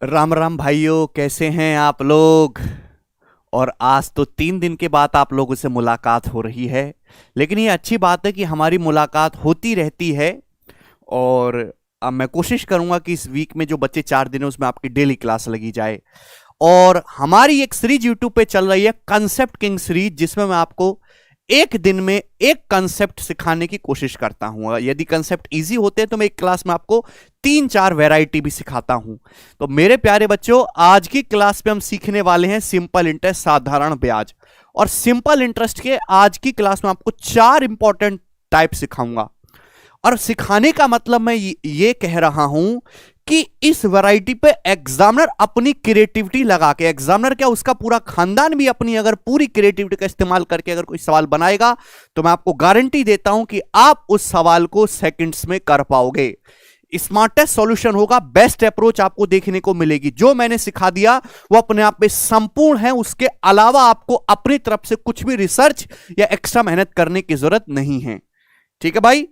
राम राम भाइयों, कैसे हैं आप लोग। और आज तो 3 दिन के बाद आप लोगों से मुलाकात हो रही है। लेकिन ये अच्छी बात है कि हमारी मुलाकात होती रहती है। और अब मैं कोशिश करूंगा कि इस वीक में जो बच्चे 4 दिन है उसमें आपकी डेली क्लास लगी जाए। और हमारी एक सीरीज यूट्यूब पे चल रही है, कंसेप्ट किंग सीरीज, जिसमें मैं आपको एक दिन में एक कंसेप्ट सिखाने की कोशिश करता हूं। यदि कंसेप्ट इजी होते हैं तो मैं एक क्लास में आपको 3-4 वैरायटी भी सिखाता हूं। तो मेरे प्यारे बच्चों, आज की क्लास में हम सीखने वाले हैं सिंपल इंटरेस्ट, साधारण ब्याज। और सिंपल इंटरेस्ट के आज की क्लास में आपको 4 इंपॉर्टेंट टाइप सिखाऊंगा। और सिखाने का मतलब मैं ये कह रहा हूं कि इस वैरायटी पे एग्जामिनर अपनी क्रिएटिविटी लगा के, एग्जामिनर क्या उसका पूरा खानदान भी अपनी अगर पूरी क्रिएटिविटी का इस्तेमाल करके अगर कोई सवाल बनाएगा तो मैं आपको गारंटी देता हूं कि आप उस सवाल को सेकंड्स में कर पाओगे। स्मार्टेस्ट सॉल्यूशन होगा, बेस्ट अप्रोच आपको देखने को मिलेगी। जो मैंने सिखा दिया वो अपने आप में संपूर्ण है, उसके अलावा आपको अपनी तरफ से कुछ भी रिसर्च या एक्स्ट्रा मेहनत करने की जरूरत नहीं है। ठीक है भाई,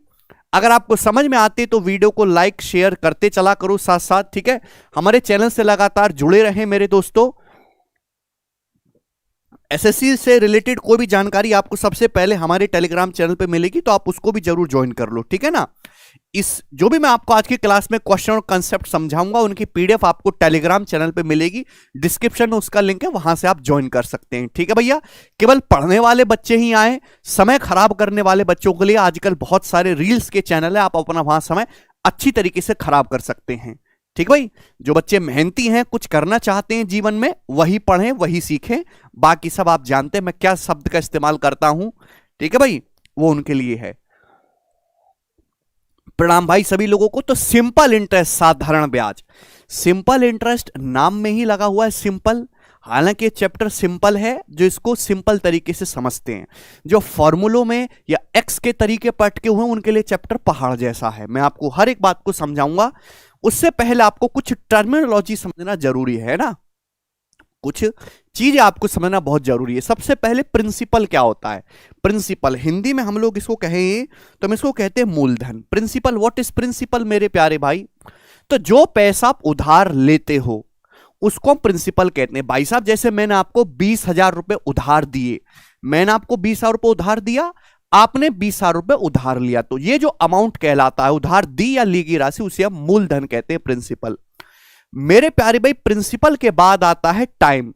अगर आपको समझ में आती तो वीडियो को लाइक शेयर करते चला करो साथ साथ। ठीक है, हमारे चैनल से लगातार जुड़े रहें मेरे दोस्तों। एसएससी से रिलेटेड कोई भी जानकारी आपको सबसे पहले हमारे टेलीग्राम चैनल पे मिलेगी, तो आप उसको भी जरूर ज्वाइन कर लो। ठीक है ना। इस जो भी मैं आपको आज की क्लास में क्वेश्चन और कंसेप्ट समझाऊंगा उनकी पीडीएफ आपको टेलीग्राम चैनल पे मिलेगी, डिस्क्रिप्शन में उसका लिंक है, वहां से आप ज्वाइन कर सकते हैं। ठीक है भैया, केवल पढ़ने वाले बच्चे ही आए, समय खराब करने वाले बच्चों के लिए आजकल बहुत सारे रील्स के चैनल है, आप अपना वहां समय अच्छी तरीके से खराब कर सकते हैं। ठीक भाई, जो बच्चे मेहनती हैं, कुछ करना चाहते हैं जीवन में, वही पढ़ें वही सीखें। बाकी सब आप जानते हैं मैं क्या शब्द का इस्तेमाल करता हूं। ठीक है भाई, वो उनके लिए है। प्रणाम भाई सभी लोगों को। तो सिंपल इंटरेस्ट, साधारण ब्याज। सिंपल इंटरेस्ट नाम में ही लगा हुआ है सिंपल। हालांकि चैप्टर सिंपल है, जो इसको सिंपल तरीके से समझते हैं। जो फॉर्मूलों में या एक्स के तरीके पटके हुए उनके लिए चैप्टर पहाड़ जैसा है। मैं आपको हर एक बात को समझाऊंगा। उससे पहले आपको कुछ टर्मिनोलॉजी समझना जरूरी है ना, कुछ चीजें आपको समझना बहुत जरूरी है। सबसे पहले प्रिंसिपल क्या होता है। प्रिंसिपल हिंदी में हम लोग इसको कहें तो हम इसको कहते हैं मूलधन। प्रिंसिपल, व्हाट इज प्रिंसिपल मेरे प्यारे भाई। तो जो पैसा आप उधार लेते हो उसको हम प्रिंसिपल कहते हैं। भाई साहब, जैसे मैंने आपको 20,000 रुपए उधार दिए, मैंने आपको 20,000 रुपए उधार दिया, आपने 20,000 रुपए उधार लिया, तो ये जो अमाउंट कहलाता है, उधार दी या ली गई राशि, उसे हम मूलधन कहते हैं, प्रिंसिपल। मेरे प्यारे भाई, प्रिंसिपल के बाद आता है टाइम।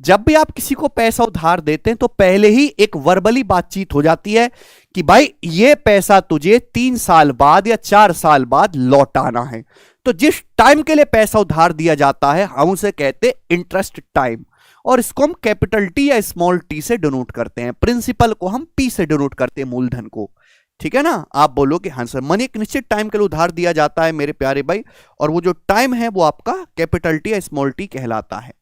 जब भी आप किसी को पैसा उधार देते हैं तो पहले ही एक वर्बली बातचीत हो जाती है कि भाई ये पैसा तुझे 3 साल बाद या 4 साल बाद लौटाना है। तो जिस टाइम के लिए पैसा उधार दिया जाता है हम उसे कहते हैं इंटरेस्ट टाइम, और इसको हम कैपिटल टी या स्मॉल टी से डिनोट करते हैं। प्रिंसिपल को हम पी से डिनोट करते हैं, मूलधन को। ठीक है ना। आप बोलो कि हाँ सर, मनी एक निश्चित टाइम के लिए उधार दिया जाता है मेरे प्यारे भाई, और वो जो टाइम है वो आपका कैपिटल टी या स्मॉल टी कहलाता है।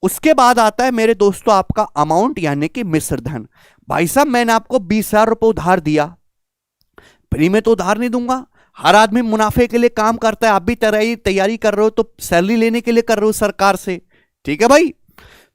उसके बाद आता है मेरे दोस्तों आपका अमाउंट, यानी कि मिश्र धन। भाई साहब, मैंने आपको 20,000 रुपए उधार दिया, फ्री में तो उधार नहीं दूंगा। हर आदमी मुनाफे के लिए काम करता है, आप भी तैयारी कर रहे हो तो सैलरी लेने के लिए कर रहे हो सरकार से। ठीक है भाई।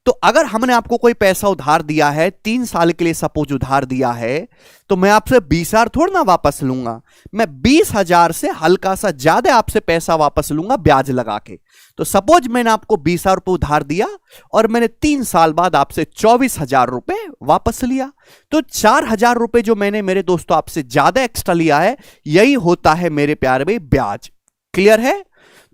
तो अगर हमने आपको कोई पैसा उधार दिया है, 3 साल के लिए सपोज उधार दिया है, तो मैं आपसे 20,000 थोड़ा ना वापस लूंगा, मैं 20,000 से हल्का सा ज्यादा आपसे पैसा वापस लूंगा ब्याज लगा के। तो सपोज मैंने आपको 20,000 रुपए उधार दिया और मैंने 3 साल बाद आपसे 24,000 रुपए वापस लिया, तो 4,000 रुपए जो मैंने मेरे दोस्तों आपसे ज्यादा एक्स्ट्रा लिया है, यही होता है मेरे प्यारे भाई ब्याज। क्लियर है।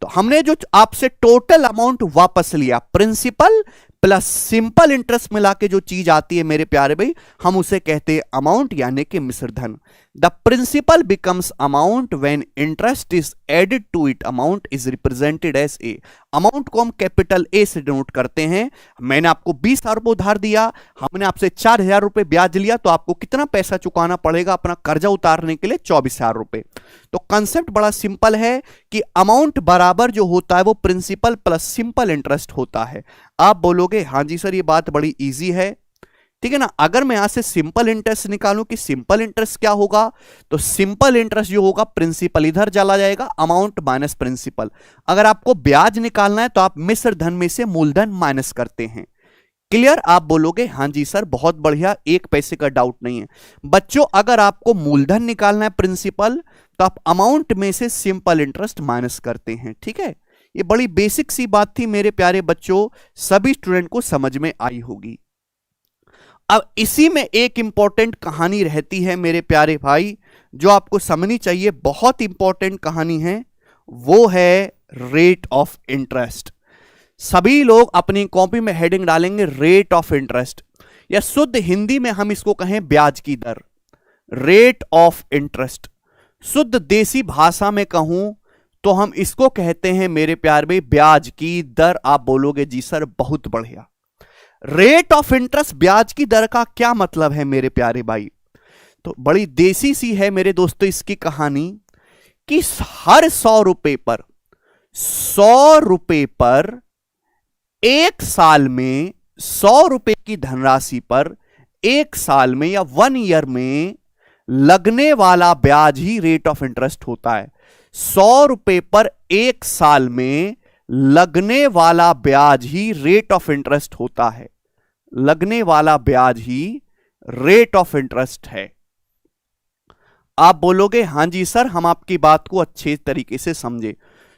तो हमने जो आपसे टोटल अमाउंट वापस लिया, प्रिंसिपल प्लस सिंपल इंटरेस्ट मिला के जो चीज आती है मेरे प्यारे भाई, हम उसे कहते हैं अमाउंट, यानी कि मिश्र धन। The principal becomes amount when interest is added to it. Amount is represented as A. Amount को हम कैपिटल ए से डिनोट करते हैं। मैंने आपको 20,000 रुपए उधार दिया, हमने आपसे 4,000 रुपए ब्याज लिया, तो आपको कितना पैसा चुकाना पड़ेगा अपना कर्जा उतारने के लिए? 24,000 रुपए। तो कंसेप्ट बड़ा सिंपल है कि अमाउंट बराबर जो होता है वो प्रिंसिपल प्लस सिंपल इंटरेस्ट होता है। आप बोलोगे हाँ जी सर, ये बात बड़ी इजी है। ठीक है ना। अगर मैं यहां से सिंपल इंटरेस्ट निकालूं कि सिंपल इंटरेस्ट क्या होगा, तो सिंपल इंटरेस्ट जो होगा, प्रिंसिपल इधर चला जाएगा, अमाउंट माइनस प्रिंसिपल। अगर आपको ब्याज निकालना है तो आप मिश्र धन में से मूलधन माइनस करते हैं। क्लियर। आप बोलोगे हाँ जी सर, बहुत बढ़िया, एक पैसे का डाउट नहीं है। बच्चों, अगर आपको मूलधन निकालना है प्रिंसिपल, तो आप अमाउंट में से सिंपल इंटरेस्ट माइनस करते हैं। ठीक है, ये बड़ी बेसिक सी बात थी मेरे प्यारे बच्चों, सभी स्टूडेंट को समझ में आई होगी। अब इसी में एक इंपॉर्टेंट कहानी रहती है मेरे प्यारे भाई, जो आपको समझनी चाहिए, बहुत इंपॉर्टेंट कहानी है, वो है रेट ऑफ इंटरेस्ट। सभी लोग अपनी कॉपी में हेडिंग डालेंगे रेट ऑफ इंटरेस्ट, या शुद्ध हिंदी में हम इसको कहें ब्याज की दर, रेट ऑफ इंटरेस्ट। शुद्ध देसी भाषा में कहूं तो हम इसको कहते हैं मेरे प्यार में ब्याज की दर। आप बोलोगे जी सर बहुत बढ़िया। रेट ऑफ इंटरेस्ट, ब्याज की दर का क्या मतलब है मेरे प्यारे भाई? तो बड़ी देसी सी है मेरे दोस्तों इसकी कहानी, कि हर 100 रुपए पर 100 रुपए पर एक साल में 100 रुपए की धनराशि पर एक साल में या 1 ईयर में लगने वाला ब्याज ही रेट ऑफ इंटरेस्ट होता है। 100 रुपए पर एक साल में लगने वाला ब्याज ही रेट ऑफ इंटरेस्ट होता है। लगने वाला ब्याज ही रेट ऑफ इंटरेस्ट है। आप बोलोगे हां जी सर, हम आपकी बात को अच्छे तरीके से समझे।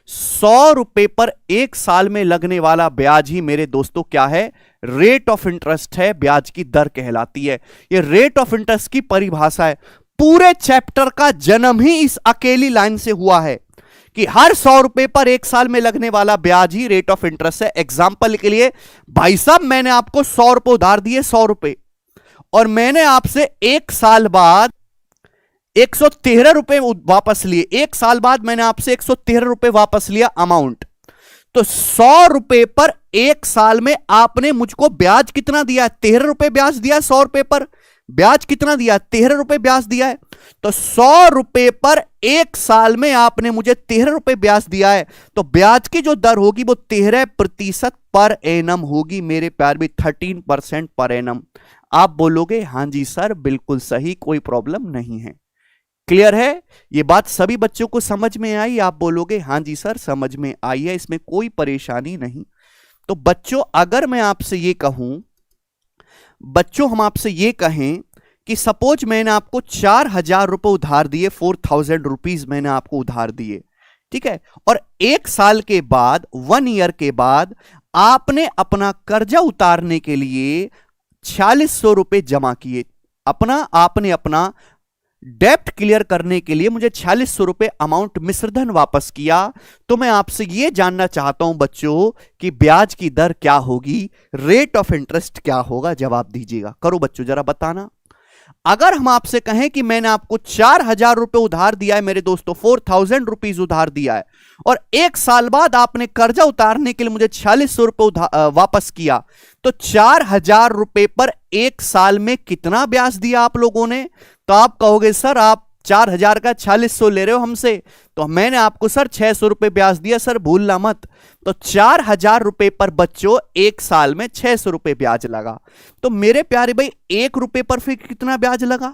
100 रुपए पर एक साल में लगने वाला ब्याज ही मेरे दोस्तों क्या है? रेट ऑफ इंटरेस्ट है, ब्याज की दर कहलाती है। यह रेट ऑफ इंटरेस्ट की परिभाषा है। पूरे चैप्टर का जन्म ही इस अकेली लाइन से हुआ है कि हर 100 रुपए पर एक साल में लगने वाला ब्याज ही रेट ऑफ इंटरेस्ट है। एग्जाम्पल के लिए, भाई साहब मैंने आपको 100 रुपए उधार दिए, 100 रुपए, और मैंने आपसे एक साल बाद 113 रुपए वापस लिए। एक साल बाद मैंने आपसे 113 रुपए वापस लिया अमाउंट। तो 100 रुपए पर एक साल में आपने मुझको ब्याज कितना दिया? 13 रुपए ब्याज दिया। 100 रुपए पर ब्याज कितना दिया? 13 रुपए ब्याज दिया है। तो 100 रुपए पर एक साल में आपने मुझे 13 रुपए ब्याज दिया है, तो ब्याज की जो दर होगी वो 13% पर एनम होगी मेरे प्यार भी, 13% पर एनम। आप बोलोगे हां जी सर बिल्कुल सही, कोई प्रॉब्लम नहीं है। क्लियर है? ये बात सभी बच्चों को समझ में आई? आप बोलोगे हां जी सर समझ में आई है, इसमें कोई परेशानी नहीं। तो बच्चों अगर मैं आपसे ये कहूं, बच्चों हम आपसे ये कहें कि सपोज मैंने आपको 4000 रुपए उधार दिए, 4000 रुपीज मैंने आपको उधार दिए, ठीक है, और एक साल के बाद 1 ईयर के बाद आपने अपना कर्जा उतारने के लिए 4600 रुपए जमा किए। आपने अपना डेप्ट क्लियर करने के लिए मुझे 4600 रुपए अमाउंट मिश्रधन वापस किया। तो मैं आपसे यह जानना चाहता हूं बच्चों कि ब्याज की दर क्या होगी, रेट ऑफ इंटरेस्ट क्या होगा? जवाब दीजिएगा, करो बच्चों जरा बताना। अगर हम आपसे कहें कि मैंने आपको 4000 रुपए उधार दिया है मेरे दोस्तों, 4000 रुपीज उधार दिया है, और एक साल बाद आपने कर्जा उतारने के लिए मुझे 4600 रुपए वापस किया, तो 4000 रुपए पर एक साल में कितना ब्याज दिया आप लोगों ने? तो आप कहोगे सर आप 4000 का 4600 ले रहे हो हमसे, तो मैंने आपको सर 600 रुपए ब्याज दिया, सर भूलना मत। तो 4000 रुपए पर बच्चों एक साल में 600 रुपए ब्याज लगा। तो मेरे प्यारे भाई 1 रुपए पर फिर कितना ब्याज लगा?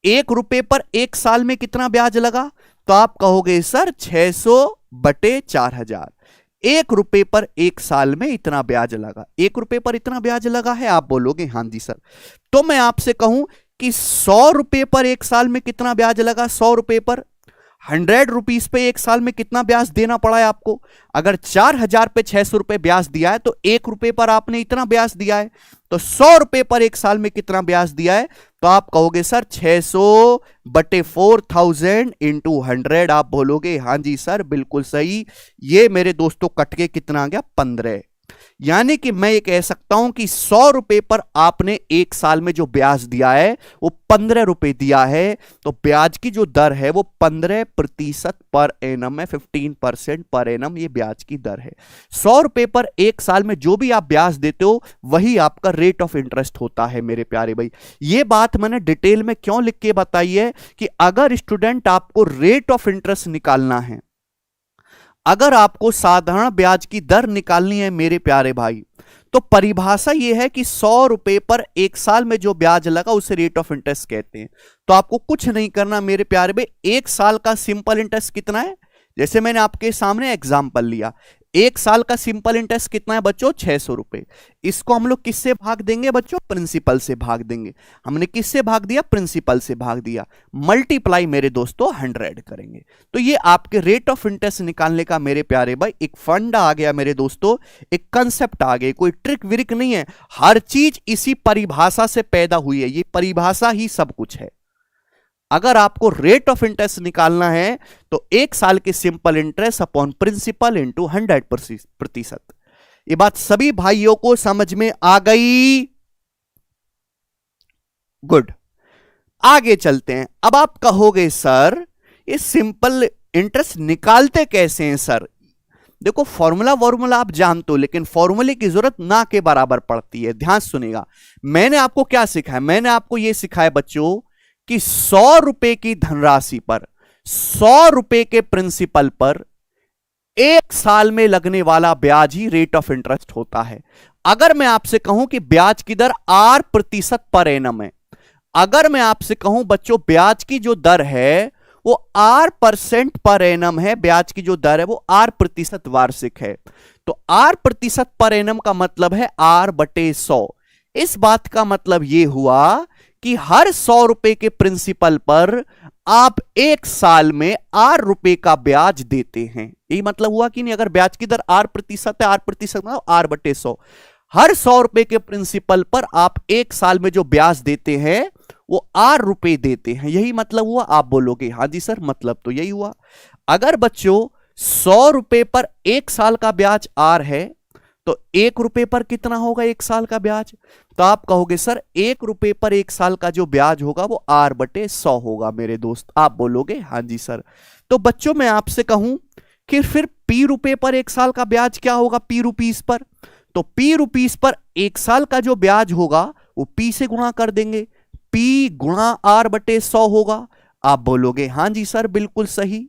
1 रुपए पर एक साल में कितना ब्याज लगा? तो आप कहोगे सर 600 बटे 4000, 1 रुपए पर एक साल में इतना ब्याज लगा। 1 रुपए पर इतना ब्याज लगा है? आप बोलोगे हां जी सर। तो मैं आपसे कहूं कि 100 रुपए पर एक साल में कितना ब्याज लगा? 100 रुपए पर 100 रुपीज पे एक साल में कितना ब्याज देना पड़ा है आपको? अगर 4000 पे 600 रुपए ब्याज दिया है तो 1 रुपए पर आपने इतना ब्याज दिया है, तो 100 रुपए पर एक साल में कितना ब्याज दिया है? तो आप कहोगे सर 600 बटे 4000 इंटू 100। आप बोलोगे हां जी सर बिल्कुल सही। ये मेरे दोस्तों कट के कितना आ गया? 15। यानी कि मैं ये कह सकता हूं कि 100 रुपए पर आपने एक साल में जो ब्याज दिया है वो 15 रुपए दिया है, तो ब्याज की जो दर है वो 15% पर एनम है, 15% पर एनम ये ब्याज की दर है। 100 रुपए पर एक साल में जो भी आप ब्याज देते हो वही आपका रेट ऑफ इंटरेस्ट होता है मेरे प्यारे भाई। ये बात मैंने डिटेल में क्यों लिख के बताई है कि अगर स्टूडेंट आपको रेट ऑफ इंटरेस्ट निकालना है, अगर आपको साधारण ब्याज की दर निकालनी है मेरे प्यारे भाई, तो परिभाषा यह है कि 100 रुपए पर एक साल में जो ब्याज लगा उसे रेट ऑफ इंटरेस्ट कहते हैं। तो आपको कुछ नहीं करना मेरे प्यारे भाई। एक साल का सिंपल इंटरेस्ट कितना है? जैसे मैंने आपके सामने एग्जांपल लिया, एक साल का सिंपल इंटरेस्ट कितना है बच्चों? 600 रुपए। इसको हम लोग किससे भाग देंगे बच्चों? प्रिंसिपल से भाग देंगे। हमने किससे भाग दिया? प्रिंसिपल से भाग दिया। मल्टीप्लाई मेरे दोस्तों 100 करेंगे। तो ये आपके रेट ऑफ इंटरेस्ट निकालने का मेरे प्यारे भाई एक फंडा आ गया मेरे दोस्तों, एक कंसेप्ट आ गया, कोई ट्रिक विरिक नहीं है। हर चीज इसी परिभाषा से पैदा हुई है, ये परिभाषा ही सब कुछ है। अगर आपको रेट ऑफ इंटरेस्ट निकालना है तो एक साल के simple interest upon principal into 100%। ये बात सभी भाइयों को समझ में आ गई? गुड। आगे चलते हैं। अब आप कहोगे सर ये सिंपल इंटरेस्ट निकालते कैसे हैं सर? देखो फॉर्मूला आप जानते हो, लेकिन फॉर्मूले की जरूरत ना के बराबर पड़ती है। ध्यान सुनेगा, मैंने आपको क्या सिखाया? मैंने आपको यह सिखाया बच्चों कि 100 रुपए की धनराशि पर 100 रुपए के प्रिंसिपल पर एक साल में लगने वाला ब्याज ही रेट ऑफ इंटरेस्ट होता है। अगर मैं आपसे कहूं कि ब्याज की दर 8% पर एनम है, अगर मैं आपसे कहूं बच्चों ब्याज की जो दर है वो 8% पर एनम है, ब्याज की जो दर है वो 8% वार्षिक है, तो 8% पर एनम का मतलब है R/100। इस बात का मतलब यह हुआ कि हर 100 रुपए के प्रिंसिपल पर आप एक साल में 8 रुपए का ब्याज देते हैं। यही मतलब हुआ कि नहीं? अगर ब्याज की दर 8% है, 8% मतलब R/100, हर 100 रुपए के प्रिंसिपल पर आप एक साल में जो ब्याज देते हैं वो 8 रुपए देते हैं। यही मतलब हुआ। आप बोलोगे हाँ जी सर, मतलब तो यही हुआ। अगर बच्चों 100 रुपए पर एक साल का ब्याज R है तो 1 रुपए पर कितना होगा एक साल का ब्याज? तो आप कहोगे सर 1 रुपए पर एक साल का जो ब्याज होगा वो R/100 होगा मेरे दोस्त। आप बोलोगे हाँ जी सर। तो बच्चों मैं आपसे कहूं कि फिर P रुपए पर एक साल का ब्याज क्या होगा? P रुपीस पर। तो P रुपीस पर एक साल का जो ब्याज होगा वो P से गुणा कर देंगे, P गुणा R/100 होगा। आप बोलोगे हाँ जी सर बिल्कुल सही।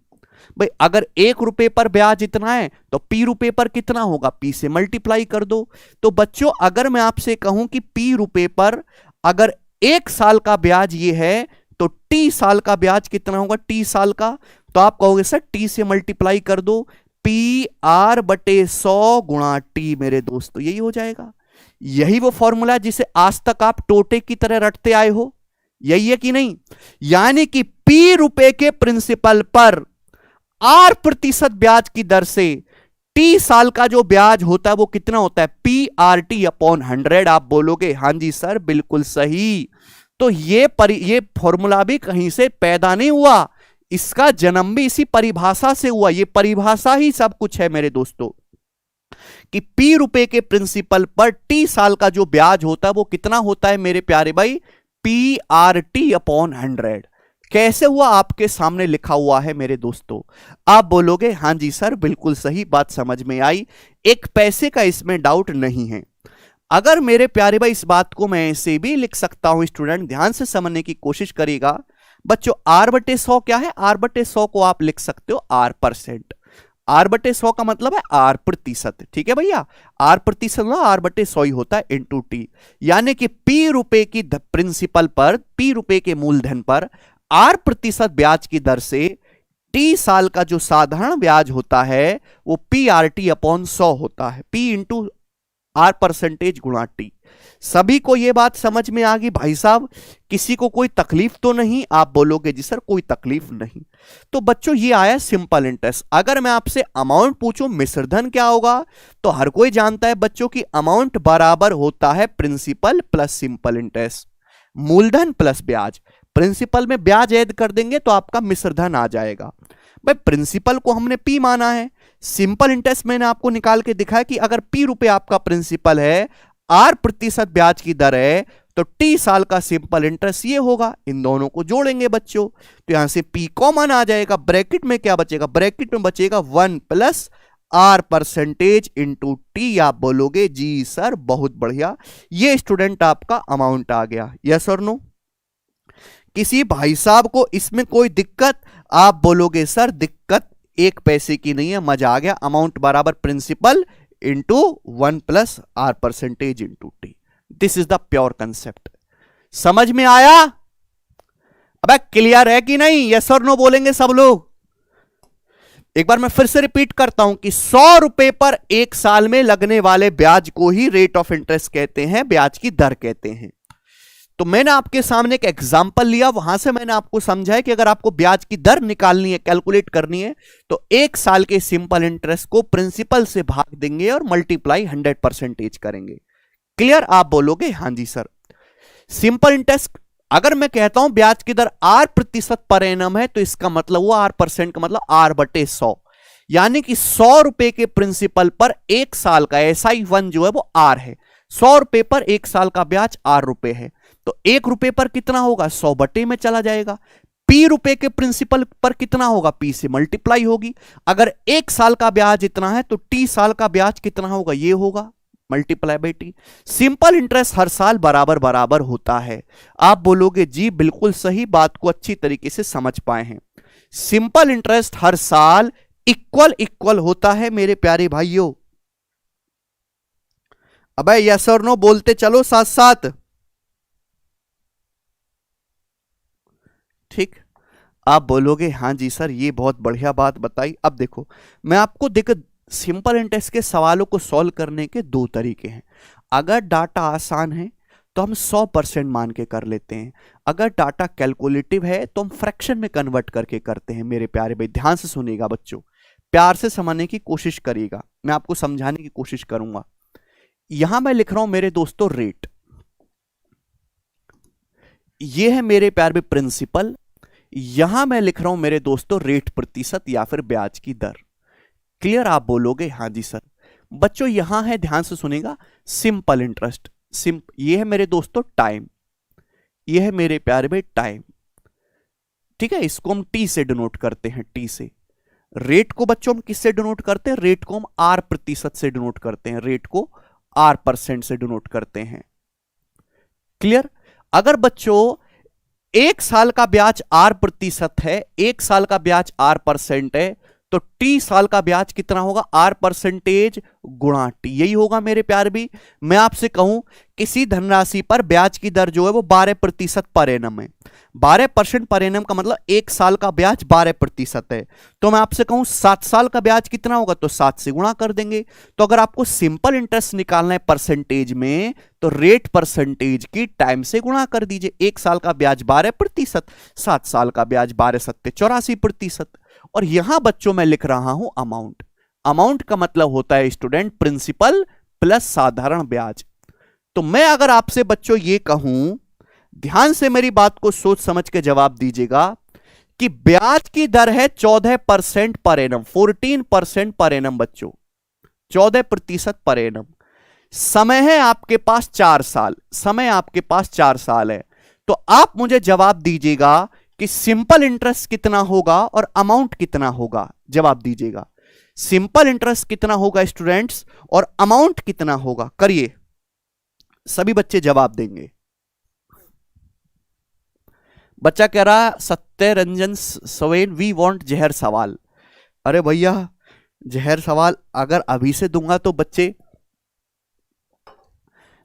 भाई अगर 1 रुपए पर ब्याज इतना है तो P रुपए पर कितना होगा? P से मल्टीप्लाई कर दो। तो बच्चों अगर मैं आपसे कहूं कि P रुपए पर अगर एक साल का ब्याज ये है तो T साल का ब्याज कितना होगा? T साल का। तो आप कहोगे सर T से मल्टीप्लाई कर दो, P R/100 गुणा T मेरे दोस्तों, यही हो जाएगा। यही वो फॉर्मूला जिसे आज तक आप टोटे की तरह रटते आए हो, यही है कि नहीं? यानी कि P रुपए के प्रिंसिपल पर 8% ब्याज की दर से T साल का जो ब्याज होता है वो कितना होता है? PRT/100। आप बोलोगे हाँ जी सर बिल्कुल सही। तो ये फॉर्मूला भी कहीं से पैदा नहीं हुआ, इसका जन्म भी इसी परिभाषा से हुआ। ये परिभाषा ही सब कुछ है मेरे दोस्तों कि P रुपए के प्रिंसिपल पर T साल का जो ब्याज होता है वो कितना होता है मेरे प्यारे भाई? PRT/100। कैसे हुआ? आपके सामने लिखा हुआ है मेरे दोस्तों। आप बोलोगे हाँ जी सर बिल्कुल सही, बात समझ में आई, एक पैसे का इसमें डाउट नहीं है। अगर मेरे प्यारे भाई इस बात को मैं ऐसे भी लिख सकता हूं, स्टूडेंट ध्यान से समझने की कोशिश करेगा बच्चों। R/100 क्या है? R/100 को आप लिख सकते हो R%। R/100 का मतलब है R%, ठीक है भैया? R% R/100 ही होता है इंटू T। यानी कि P रुपए की प्रिंसिपल पर, P रुपए के मूलधन पर 8% ब्याज की दर से T साल का जो साधारण ब्याज होता है वो PRT/100 होता है, P इंटू R% गुणा T। सभी को यह बात समझ में आ गई भाई साहब? किसी को कोई तकलीफ तो नहीं? आप बोलोगे जी सर कोई तकलीफ नहीं। तो बच्चों ये आया सिंपल इंटरेस्ट। अगर मैं आपसे अमाउंट पूछूं मिश्रधन क्या होगा, तो हर कोई जानता है बच्चों की अमाउंट बराबर होता है प्रिंसिपल प्लस सिंपल इंटरेस्ट, मूलधन प्लस ब्याज। प्रिंसिपल में ब्याज ऐड कर देंगे तो आपका मिश्रधन आ जाएगा। भाई प्रिंसिपल को हमने P माना है, सिंपल इंटरेस्ट मैंने आपको निकाल के दिखाया कि अगर P रुपए आपका प्रिंसिपल है, 8% ब्याज की दर है, तो T साल का सिंपल इंटरेस्ट ये होगा। इन दोनों को जोड़ेंगे बच्चों तो यहां से P कॉमन आ जाएगा। ब्रैकेट में क्या बचेगा? ब्रैकेट में बचेगा 1 प्लस R% इंटू T। आप बोलोगे जी सर बहुत बढ़िया, ये स्टूडेंट आपका अमाउंट आ गया। यस और नो? किसी भाई साहब को इसमें कोई दिक्कत? आप बोलोगे सर दिक्कत एक पैसे की नहीं है, मजा आ गया। अमाउंट बराबर principal into 1 plus R% into T। This is the pure concept. समझ में आया? अब क्लियर है कि नहीं? यस और नो बोलेंगे सब लोग। एक बार मैं फिर से रिपीट करता हूं कि 100 रुपए पर एक साल में लगने वाले ब्याज को ही रेट ऑफ इंटरेस्ट कहते हैं, ब्याज की दर कहते हैं। तो मैंने आपके सामने एक एग्जांपल लिया, वहां से मैंने आपको समझाया कि अगर आपको ब्याज की दर निकालनी है, कैलकुलेट करनी है, तो एक साल के सिंपल इंटरेस्ट को प्रिंसिपल से भाग देंगे और मल्टीप्लाई 100% करेंगे। क्लियर? आप बोलोगे हां जी सर। सिंपल इंटरेस्ट अगर मैं कहता हूं ब्याज की दर 8% पर एनम है, तो इसका मतलब हुआ 8% का मतलब 8/100, यानी कि 100 रुपए के प्रिंसिपल पर एक साल का SI1 जो है वो R है। 100 रुपए पर एक साल का ब्याज R रुपए है, तो 1 रुपए पर कितना होगा? 100 बटे में चला जाएगा। P रुपए के प्रिंसिपल पर कितना होगा? P से मल्टीप्लाई होगी। अगर एक साल का ब्याज इतना है तो T साल का ब्याज कितना होगा? ये होगा multiply by T। Simple interest हर साल बराबर बराबर होता है। आप बोलोगे जी बिल्कुल सही, बात को अच्छी तरीके से समझ पाए हैं। सिंपल इंटरेस्ट हर साल इक्वल होता है मेरे प्यारे भाइयों। अबे यस और नो बोलते चलो साथ साथ। ठीक, आप बोलोगे हां जी सर, ये बहुत बढ़िया बात बताई। अब देखो मैं आपको सिंपल इंटरेस्ट के सवालों को सॉल्व करने के दो तरीके हैं। अगर डाटा आसान है तो हम 100% मान के कर लेते हैं, अगर डाटा कैलकुलेटिव है तो हम फ्रैक्शन में कन्वर्ट करके करते हैं। मेरे प्यारे भाई ध्यान से सुनिएगा बच्चों, प्यार से समझने की कोशिश करिएगा, मैं आपको समझाने की कोशिश करूंगा। यहां मैं लिख रहा हूं मेरे दोस्तों रेट, ये है मेरे प्यारे भाई प्रिंसिपल, यहां मैं लिख रहा हूं मेरे दोस्तों रेट प्रतिशत या फिर ब्याज की दर। क्लियर? आप बोलोगे हां जी सर। बच्चों यहां है, ध्यान से सुनेगा, सिंपल इंटरेस्ट। ये है मेरे दोस्तों टाइम, ये है मेरे प्यारे भाई टाइम। ठीक है, इसको हम टी से डिनोट करते हैं, टी से। रेट को बच्चों हम किससे डिनोट करते हैं? रेट को हम R% से डिनोट करते हैं, रेट को R% से डिनोट करते हैं। क्लियर? अगर बच्चों एक साल का ब्याज R% है, एक साल का ब्याज R% है, तो T साल का ब्याज कितना होगा? R% गुणा T, यही होगा मेरे प्यारे भी। मैं आपसे कहूं किसी धनराशि पर ब्याज की दर जो है वो 12% पर एनम है, 12% पर एनम का मतलब एक साल का ब्याज 12% है, तो मैं आपसे कहूं 7 साल का ब्याज कितना होगा? तो 7 से गुणा कर देंगे। तो अगर आपको सिंपल इंटरेस्ट निकालना है परसेंटेज में, तो रेट परसेंटेज की टाइम से गुणा कर दीजिए। एक साल का ब्याज 12%, 7 साल का ब्याज 12×7 84%। और यहां बच्चों मैं लिख रहा हूं अमाउंट, अमाउंट का मतलब होता है स्टूडेंट प्रिंसिपल प्लस साधारण ब्याज। तो मैं अगर आपसे बच्चों ये कहूं, ध्यान से मेरी बात को सोच समझ के जवाब दीजिएगा, कि ब्याज की दर है 14% पर एनम, 14% पर एनम बच्चों, 14% पर एनम। समय है आपके पास 4 साल, समय आपके पास 4 साल है, तो आप मुझे जवाब दीजिएगा कि सिंपल इंटरेस्ट कितना होगा और अमाउंट कितना होगा। जवाब दीजिएगा सिंपल इंटरेस्ट कितना होगा स्टूडेंट्स और अमाउंट कितना होगा। करिए, सभी बच्चे जवाब देंगे। बच्चा कह रहा सत्य रंजन सवेन वी वांट जहर सवाल। अरे भैया जहर सवाल अगर अभी से दूंगा तो बच्चे,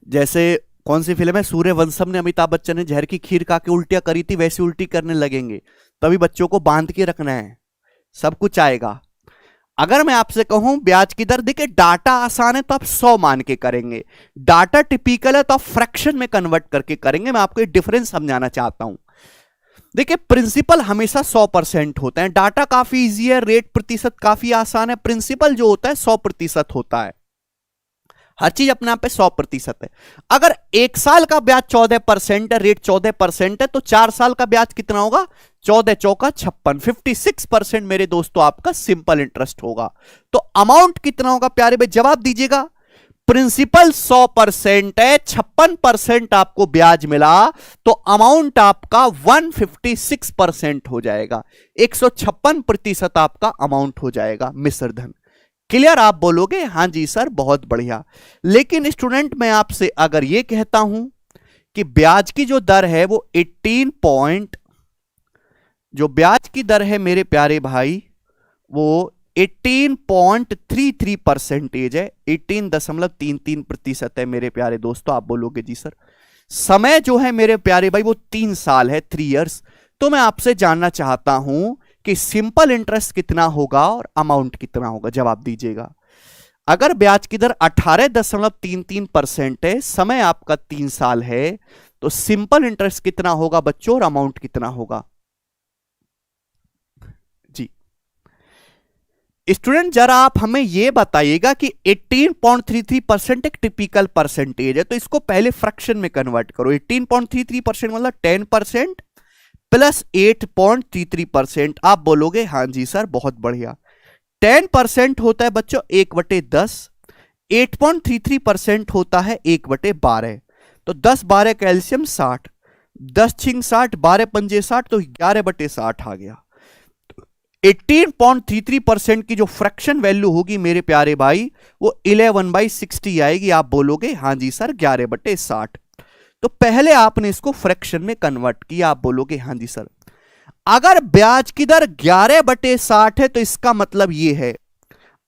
जैसे कौन सी फिल्म है सूर्यवंशम में अमिताभ बच्चन ने जहर की खीर खा के उल्टियां करी थी, वैसी उल्टी करने लगेंगे। तभी बच्चों को बांध के रखना है, सब कुछ आएगा। अगर मैं आपसे कहूं ब्याज की दर, देखिए डाटा आसान है तो आप 100 मान के करेंगे, डाटा टिपिकल है तो आप फ्रैक्शन में कन्वर्ट करके करेंगे। मैं आपको एक डिफरेंस समझाना चाहता हूं। देखिए प्रिंसिपल हमेशा 100% होता है, डाटा काफी इजी है, रेट प्रतिशत काफी आसान है, प्रिंसिपल जो होता है 100% होता है। हर चीज अपने आप पे 100% है। अगर एक साल का ब्याज 14% है, रेट 14% है, तो 4 साल का ब्याज कितना होगा? 14 चौका 56, 56% मेरे दोस्तों आपका सिंपल इंटरेस्ट होगा। तो अमाउंट कितना होगा प्यारे भाई? जवाब दीजिएगा। प्रिंसिपल 100% है, 56% आपको ब्याज मिला, तो अमाउंट आपका 156% हो जाएगा, 156% आपका अमाउंट हो जाएगा मिश्र धन। क्लियर? आप बोलोगे हां जी सर बहुत बढ़िया। लेकिन स्टूडेंट मैं आपसे अगर यह कहता हूं कि ब्याज की जो दर है वो 18 जो ब्याज की दर है मेरे प्यारे भाई वो 18.33% है, 18.33% है मेरे प्यारे दोस्तों। आप बोलोगे जी सर। समय जो है मेरे प्यारे भाई वो 3 साल है, 3 इयर्स। तो मैं आपसे जानना चाहता हूं कि सिंपल इंटरेस्ट कितना होगा और अमाउंट कितना होगा, जवाब दीजिएगा। अगर ब्याज की दर 18.33% है, समय आपका 3 साल है, तो सिंपल इंटरेस्ट कितना होगा बच्चों और अमाउंट कितना होगा? जी स्टूडेंट, जरा आप हमें यह बताइएगा कि 18.33% एक टिपिकल परसेंटेज है, तो इसको पहले फ्रैक्शन में कन्वर्ट करो। 18.33% मतलब 10% प्लस 8.33%। आप बोलोगे हाँ जी सर, बहुत बढ़िया। 10% होता है बच्चों 1/10, 8.33% होता है 1/12। तो 10-12 कैल्शियम 60, 10-6 60, 12-5 60, तो 11/60 आ गया। 18.33% की जो फ्रैक्शन वैल्यू होगी मेरे प्यारे भाई, वो 11/60 आएगी। आप बोलोगे हाँ जी सर 11/60। तो पहले आपने इसको फ्रैक्शन में कन्वर्ट किया। आप बोलोगे हाँ जी सर। अगर ब्याज की दर 11/60 है तो इसका मतलब यह है,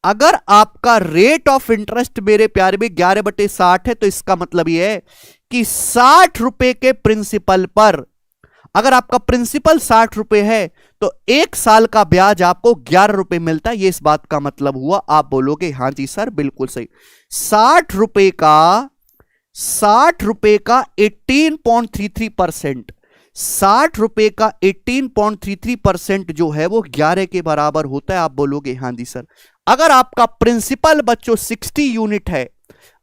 अगर आपका रेट ऑफ इंटरेस्ट मेरे प्यारे में 11/60 है तो इसका मतलब यह है कि 60 रुपए के प्रिंसिपल पर, अगर आपका प्रिंसिपल 60 रुपए है तो 1 साल का ब्याज आपको 11 रुपए मिलता है। ये इस बात का मतलब हुआ। आप बोलोगे हाँ जी सर बिल्कुल सही। 60 रुपए का 18.33%, 60 रुपए का 18.33% जो है वो 11 के बराबर होता है। आप बोलोगे हाँ जी सर। अगर आपका प्रिंसिपल बच्चों 60 यूनिट है,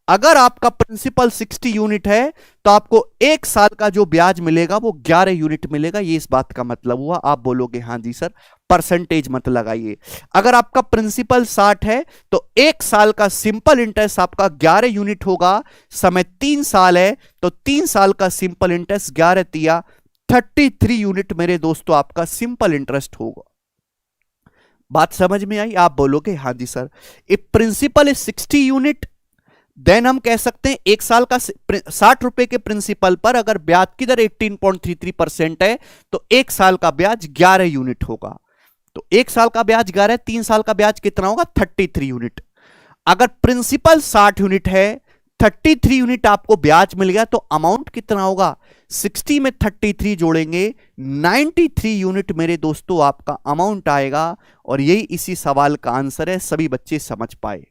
अगर आपका प्रिंसिपल 60 यूनिट है तो आपको 1 साल का जो ब्याज मिलेगा वो 11 यूनिट मिलेगा। ये इस बात का मतलब हुआ। आप बोलोगे हाँ जी सर, परसेंटेज मत लगाइए। अगर आपका प्रिंसिपल 60 है तो 1 साल का सिंपल इंटरेस्ट आपका 11 यूनिट होगा। समय 3 साल है तो 3 साल का सिंपल इंटरेस्ट 11 तिया 33 यूनिट मेरे दोस्तों आपका सिंपल इंटरेस्ट होगा। बात समझ में आई? आप बोलोगे हाँ जी sir. If principal is 60 unit, then हम कह सकते हैं 1 साल का 60 रुपए के प्रिंसिपल पर अगर ब्याज की दर 18.33% है तो 1 साल का ब्याज 11 यूनिट होगा। तो 1 साल का ब्याज 11, 3 साल का ब्याज कितना होगा? 33 यूनिट। अगर प्रिंसिपल 60 यूनिट है, 33 यूनिट आपको ब्याज मिल गया, तो अमाउंट कितना होगा? 60 में 33 जोड़ेंगे 93 यूनिट मेरे दोस्तों आपका अमाउंट आएगा। और यही इसी सवाल का आंसर है। सभी बच्चे समझ पाए?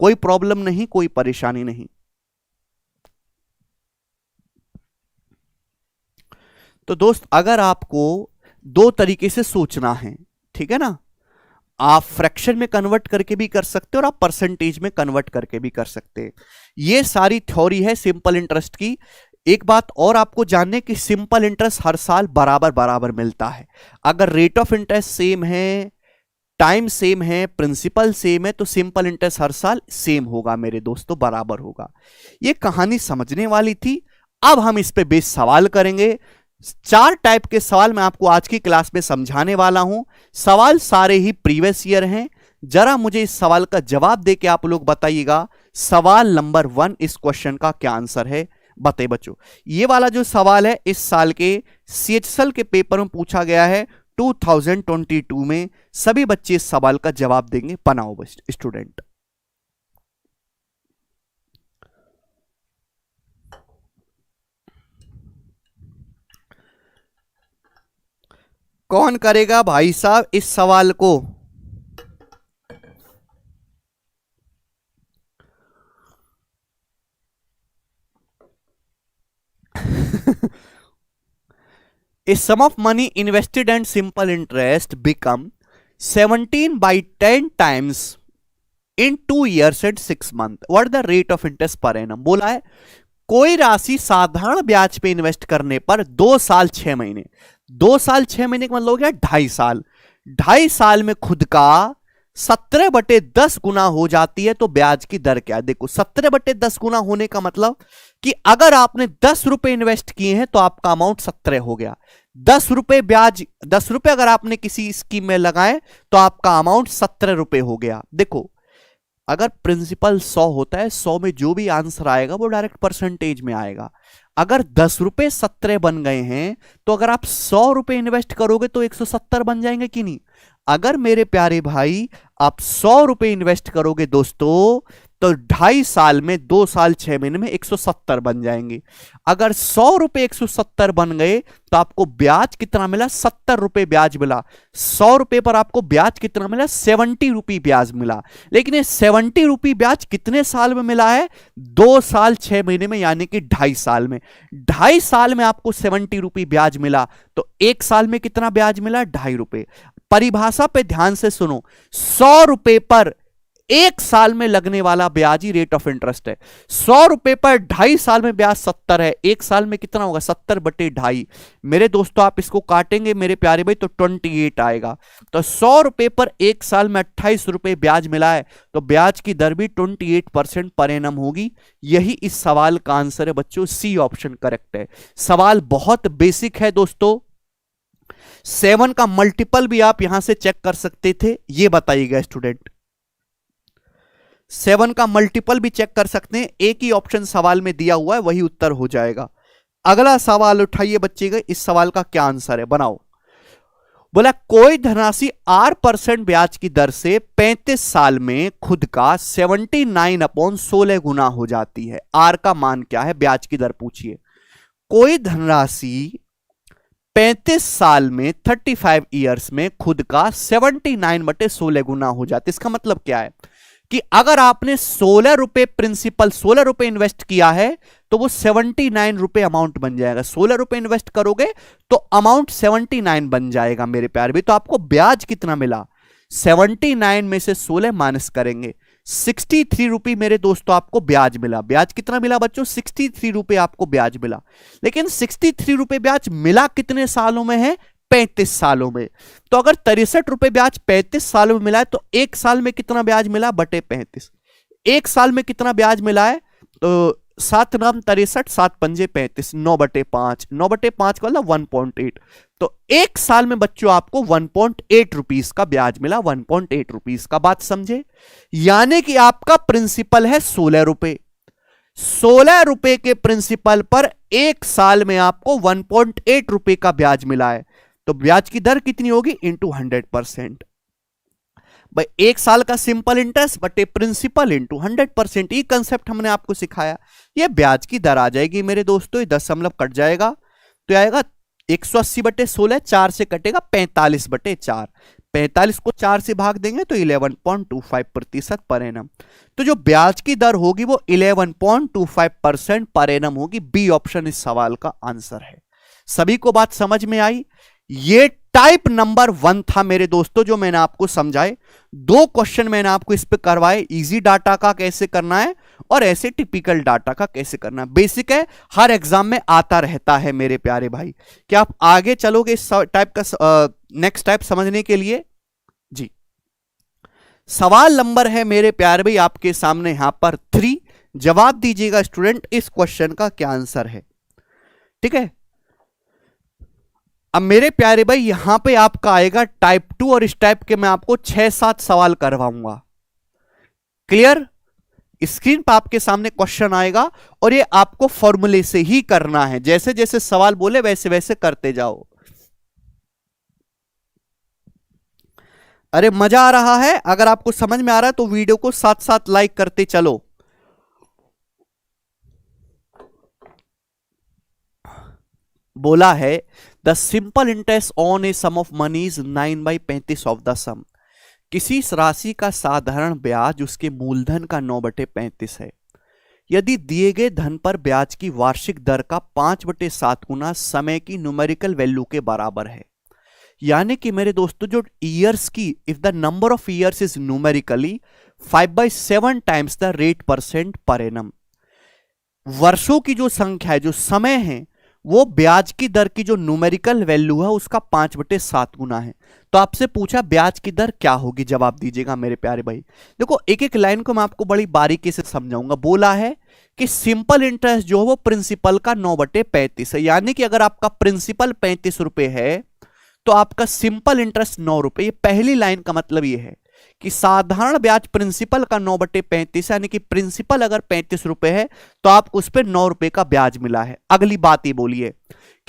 कोई प्रॉब्लम नहीं, कोई परेशानी नहीं। तो दोस्त, अगर आपको 2 तरीके से सोचना है, ठीक है ना, आप फ्रैक्शन में कन्वर्ट करके भी कर सकते हो और आप परसेंटेज में कन्वर्ट करके भी कर सकते हैं। ये सारी थ्योरी है सिंपल इंटरेस्ट की। एक बात और आपको जानने की, सिंपल इंटरेस्ट हर साल बराबर बराबर मिलता है। अगर रेट ऑफ इंटरेस्ट सेम है, टाइम सेम है, प्रिंसिपल सेम है, तो सिंपल इंटरेस्ट हर साल सेम होगा मेरे दोस्तों, बराबर होगा। ये कहानी समझने वाली थी। अब हम इस पे बेस सवाल करेंगे। 4 टाइप के सवाल मैं आपको आज की क्लास में समझाने वाला हूं। सवाल सारे ही प्रीवियस ईयर हैं। जरा मुझे इस सवाल का जवाब दे के आप लोग बताइएगा, सवाल नंबर 1 इस क्वेश्चन का क्या आंसर है? बताइए बच्चों। ये वाला जो सवाल है इस साल के CHSL के पेपर में पूछा गया है 2022 में। सभी बच्चे इस सवाल का जवाब देंगे। बनाओ बस स्टूडेंट। कौन करेगा भाई साहब इस सवाल को? A sum of money invested and simple interest become 17/10 times in 2 years and 6 months. What the rate of interest per annum? बोला है कोई राशि साधारण ब्याज पे इन्वेस्ट करने पर 2 साल 6 महीने, 2 साल 6 महीने का मतलब हो गया 2.5 साल, 2.5 साल में खुद का 17/10 गुना हो जाती है। तो ब्याज की दर क्या है? देखो 17/10 गुना होने का मतलब कि अगर आपने 10 रुपए इन्वेस्ट किए हैं तो आपका अमाउंट 17 हो गया। 10 रुपए ब्याज, 10 रुपए अगर आपने किसी स्कीम में लगाए तो आपका अमाउंट 17 रुपए हो गया। देखो अगर प्रिंसिपल 100 होता है, 100 में जो भी आंसर आएगा वो डायरेक्ट परसेंटेज में आएगा। अगर 10 रुपए 17 बन गए हैं तो अगर आप 100 रुपए इन्वेस्ट करोगे तो 170 बन जाएंगे कि नहीं? अगर मेरे प्यारे भाई आप 100 रुपए इन्वेस्ट करोगे दोस्तों तो 2.5 साल में 2 साल 6 महीने में 170 बन जाएंगे। अगर 100 रुपए 170 बन गए तो आपको ब्याज कितना मिला? 70 रुपए ब्याज मिला। 100 रुपए पर आपको ब्याज कितना मिला? 70 रुपए ब्याज मिला। लेकिन ये 70 रुपए ब्याज कितने साल में मिला है? 2 साल 6 महीने में, यानी कि 2.5 साल में। 2.5 साल में आपको 70 रुपए ब्याज मिला, तो 1 साल में कितना ब्याज मिला? 2.5 रुपए। परिभाषा पे ध्यान से सुनो, 100 रुपए पर 1 साल में लगने वाला ब्याज ही रेट ऑफ इंटरेस्ट है। 100 रुपए पर 2.5 साल में ब्याज 70 है, 1 साल में कितना होगा? 70/2.5। मेरे दोस्तों आप इसको काटेंगे मेरे प्यारे भाई तो 28 आएगा। तो 100 रुपए पर 1 साल में 28 रुपए ब्याज मिला है, तो ब्याज की दर भी 28% पर एनम होगी। यही इस सवाल का आंसर है बच्चों, सी ऑप्शन करेक्ट है। सवाल बहुत बेसिक है दोस्तों। 7 का मल्टीपल भी आप यहां से चेक कर सकते थे, ये बताइएगा स्टूडेंट। 7 का मल्टीपल भी चेक कर सकते हैं, एक ही ऑप्शन सवाल में दिया हुआ है, वही उत्तर हो जाएगा। अगला सवाल उठाइए बच्चे, इस सवाल का क्या आंसर है बनाओ। बोला कोई धनराशि 8% ब्याज की दर से 35 साल में खुद का 79/16 गुना हो जाती है। आर का मान क्या है? ब्याज की दर पूछिए। कोई धनराशि 35 साल में 35 ईयर्स में खुद का 79/16 गुना हो जाती है। इसका मतलब क्या है कि अगर आपने 16 रुपए प्रिंसिपल 16 रुपए इन्वेस्ट किया है तो वो 79 रुपए अमाउंट बन जाएगा। 16 रुपए इन्वेस्ट करोगे तो अमाउंट 79 बन जाएगा मेरे प्यारे भी। तो आपको ब्याज कितना मिला? 79 में से 16 माइनस करेंगे, 63 रुपए मेरे दोस्तों आपको ब्याज मिला। ब्याज कितना मिला बच्चों? 63 रुपए आपको ब्याज मिला। लेकिन 63 रुपए ब्याज मिला कितने सालों में है? 35 सालों में। तो अगर 63 रुपए ब्याज 35 सालों में मिला है तो 1 साल में कितना ब्याज मिला? बटे 35। 1 साल में कितना ब्याज मिला है? तो 7 नाम 63, 7 पंजे 35, 9/5। 9/5 का मतलब 1.8। तो 1 साल में बच्चों आपको 1.8 रुपीस का ब्याज मिला। 1.8 रुपीस का, बात समझे? यानी कि आपका प्रिंसिपल है 16 रुपए। 16 रुपए के प्रिंसिपल पर 1 साल में आपको 1.8 रुपए का ब्याज मिला है। तो ब्याज की दर कितनी होगी? इंटू 100%। भाई 1 साल का सिंपल इंटरेस्ट बटे प्रिंसिपल इंटू 100%, ये कंसेप्ट हमने आपको सिखाया। ये ब्याज की दर आ जाएगी मेरे दोस्तों, ये दशमलव कट जाएगा तो आएगा 180/16, 4 से कटेगा 45/4। 45 को 4 से भाग देंगे तो 11.25% पर एनम। तो जो ब्याज की दर होगी वो 11.25% पर एनम होगी। बी ऑप्शन इस सवाल का आंसर है। सभी को बात समझ में आई? ये टाइप नंबर 1 था मेरे दोस्तों जो मैंने आपको समझाए। 2 क्वेश्चन मैंने आपको इस पे करवाए, इजी डाटा का कैसे करना है और ऐसे टिपिकल डाटा का कैसे करना है। बेसिक है, हर एग्जाम में आता रहता है मेरे प्यारे भाई। क्या आप आगे चलोगे इस टाइप का नेक्स्ट टाइप समझने के लिए? जी, सवाल नंबर है मेरे प्यारे भाई आपके सामने यहां पर 3। जवाब दीजिएगा स्टूडेंट, इस क्वेश्चन का क्या आंसर है। ठीक है, अब मेरे प्यारे भाई यहां पे आपका आएगा टाइप 2 और इस टाइप के मैं आपको 6-7 सवाल करवाऊंगा। क्लियर? स्क्रीन पर आपके सामने क्वेश्चन आएगा और ये आपको फॉर्मूले से ही करना है। जैसे जैसे सवाल बोले वैसे वैसे करते जाओ। अरे मजा आ रहा है? अगर आपको समझ में आ रहा है तो वीडियो को साथ साथ लाइक करते चलो। बोला है the simple interest on a sum of money is 9/35 of the sum. किसी राशि का साधारण ब्याज उसके मूलधन का 9/35 है। यदि दिए गए धन पर ब्याज की वार्षिक दर का 5/7 गुना समय की न्यूमेरिकल वैल्यू के बराबर है। यानी कि मेरे दोस्तों जो ईयर्स की, if the number of years is numerically 5/7 times the rate percent per annum. वर्षों की जो संख्या है, जो समय है, वो ब्याज की दर की जो न्यूमेरिकल वैल्यू है उसका 5/7 गुना है। तो आपसे पूछा ब्याज की दर क्या होगी, जवाब दीजिएगा मेरे प्यारे भाई। देखो एक एक लाइन को मैं आपको बड़ी बारीकी से समझाऊंगा। बोला है कि सिंपल इंटरेस्ट जो है वो प्रिंसिपल का 9/35 है। यानी कि अगर आपका प्रिंसिपल 35 रुपए है तो आपका सिंपल इंटरेस्ट 9 रुपए। ये पहली लाइन का मतलब ये है कि साधारण ब्याज प्रिंसिपल का 9/35, यानी कि प्रिंसिपल अगर 35 रुपए है तो आपको उस पर 9 रुपए का ब्याज मिला है। अगली बात ये बोलिए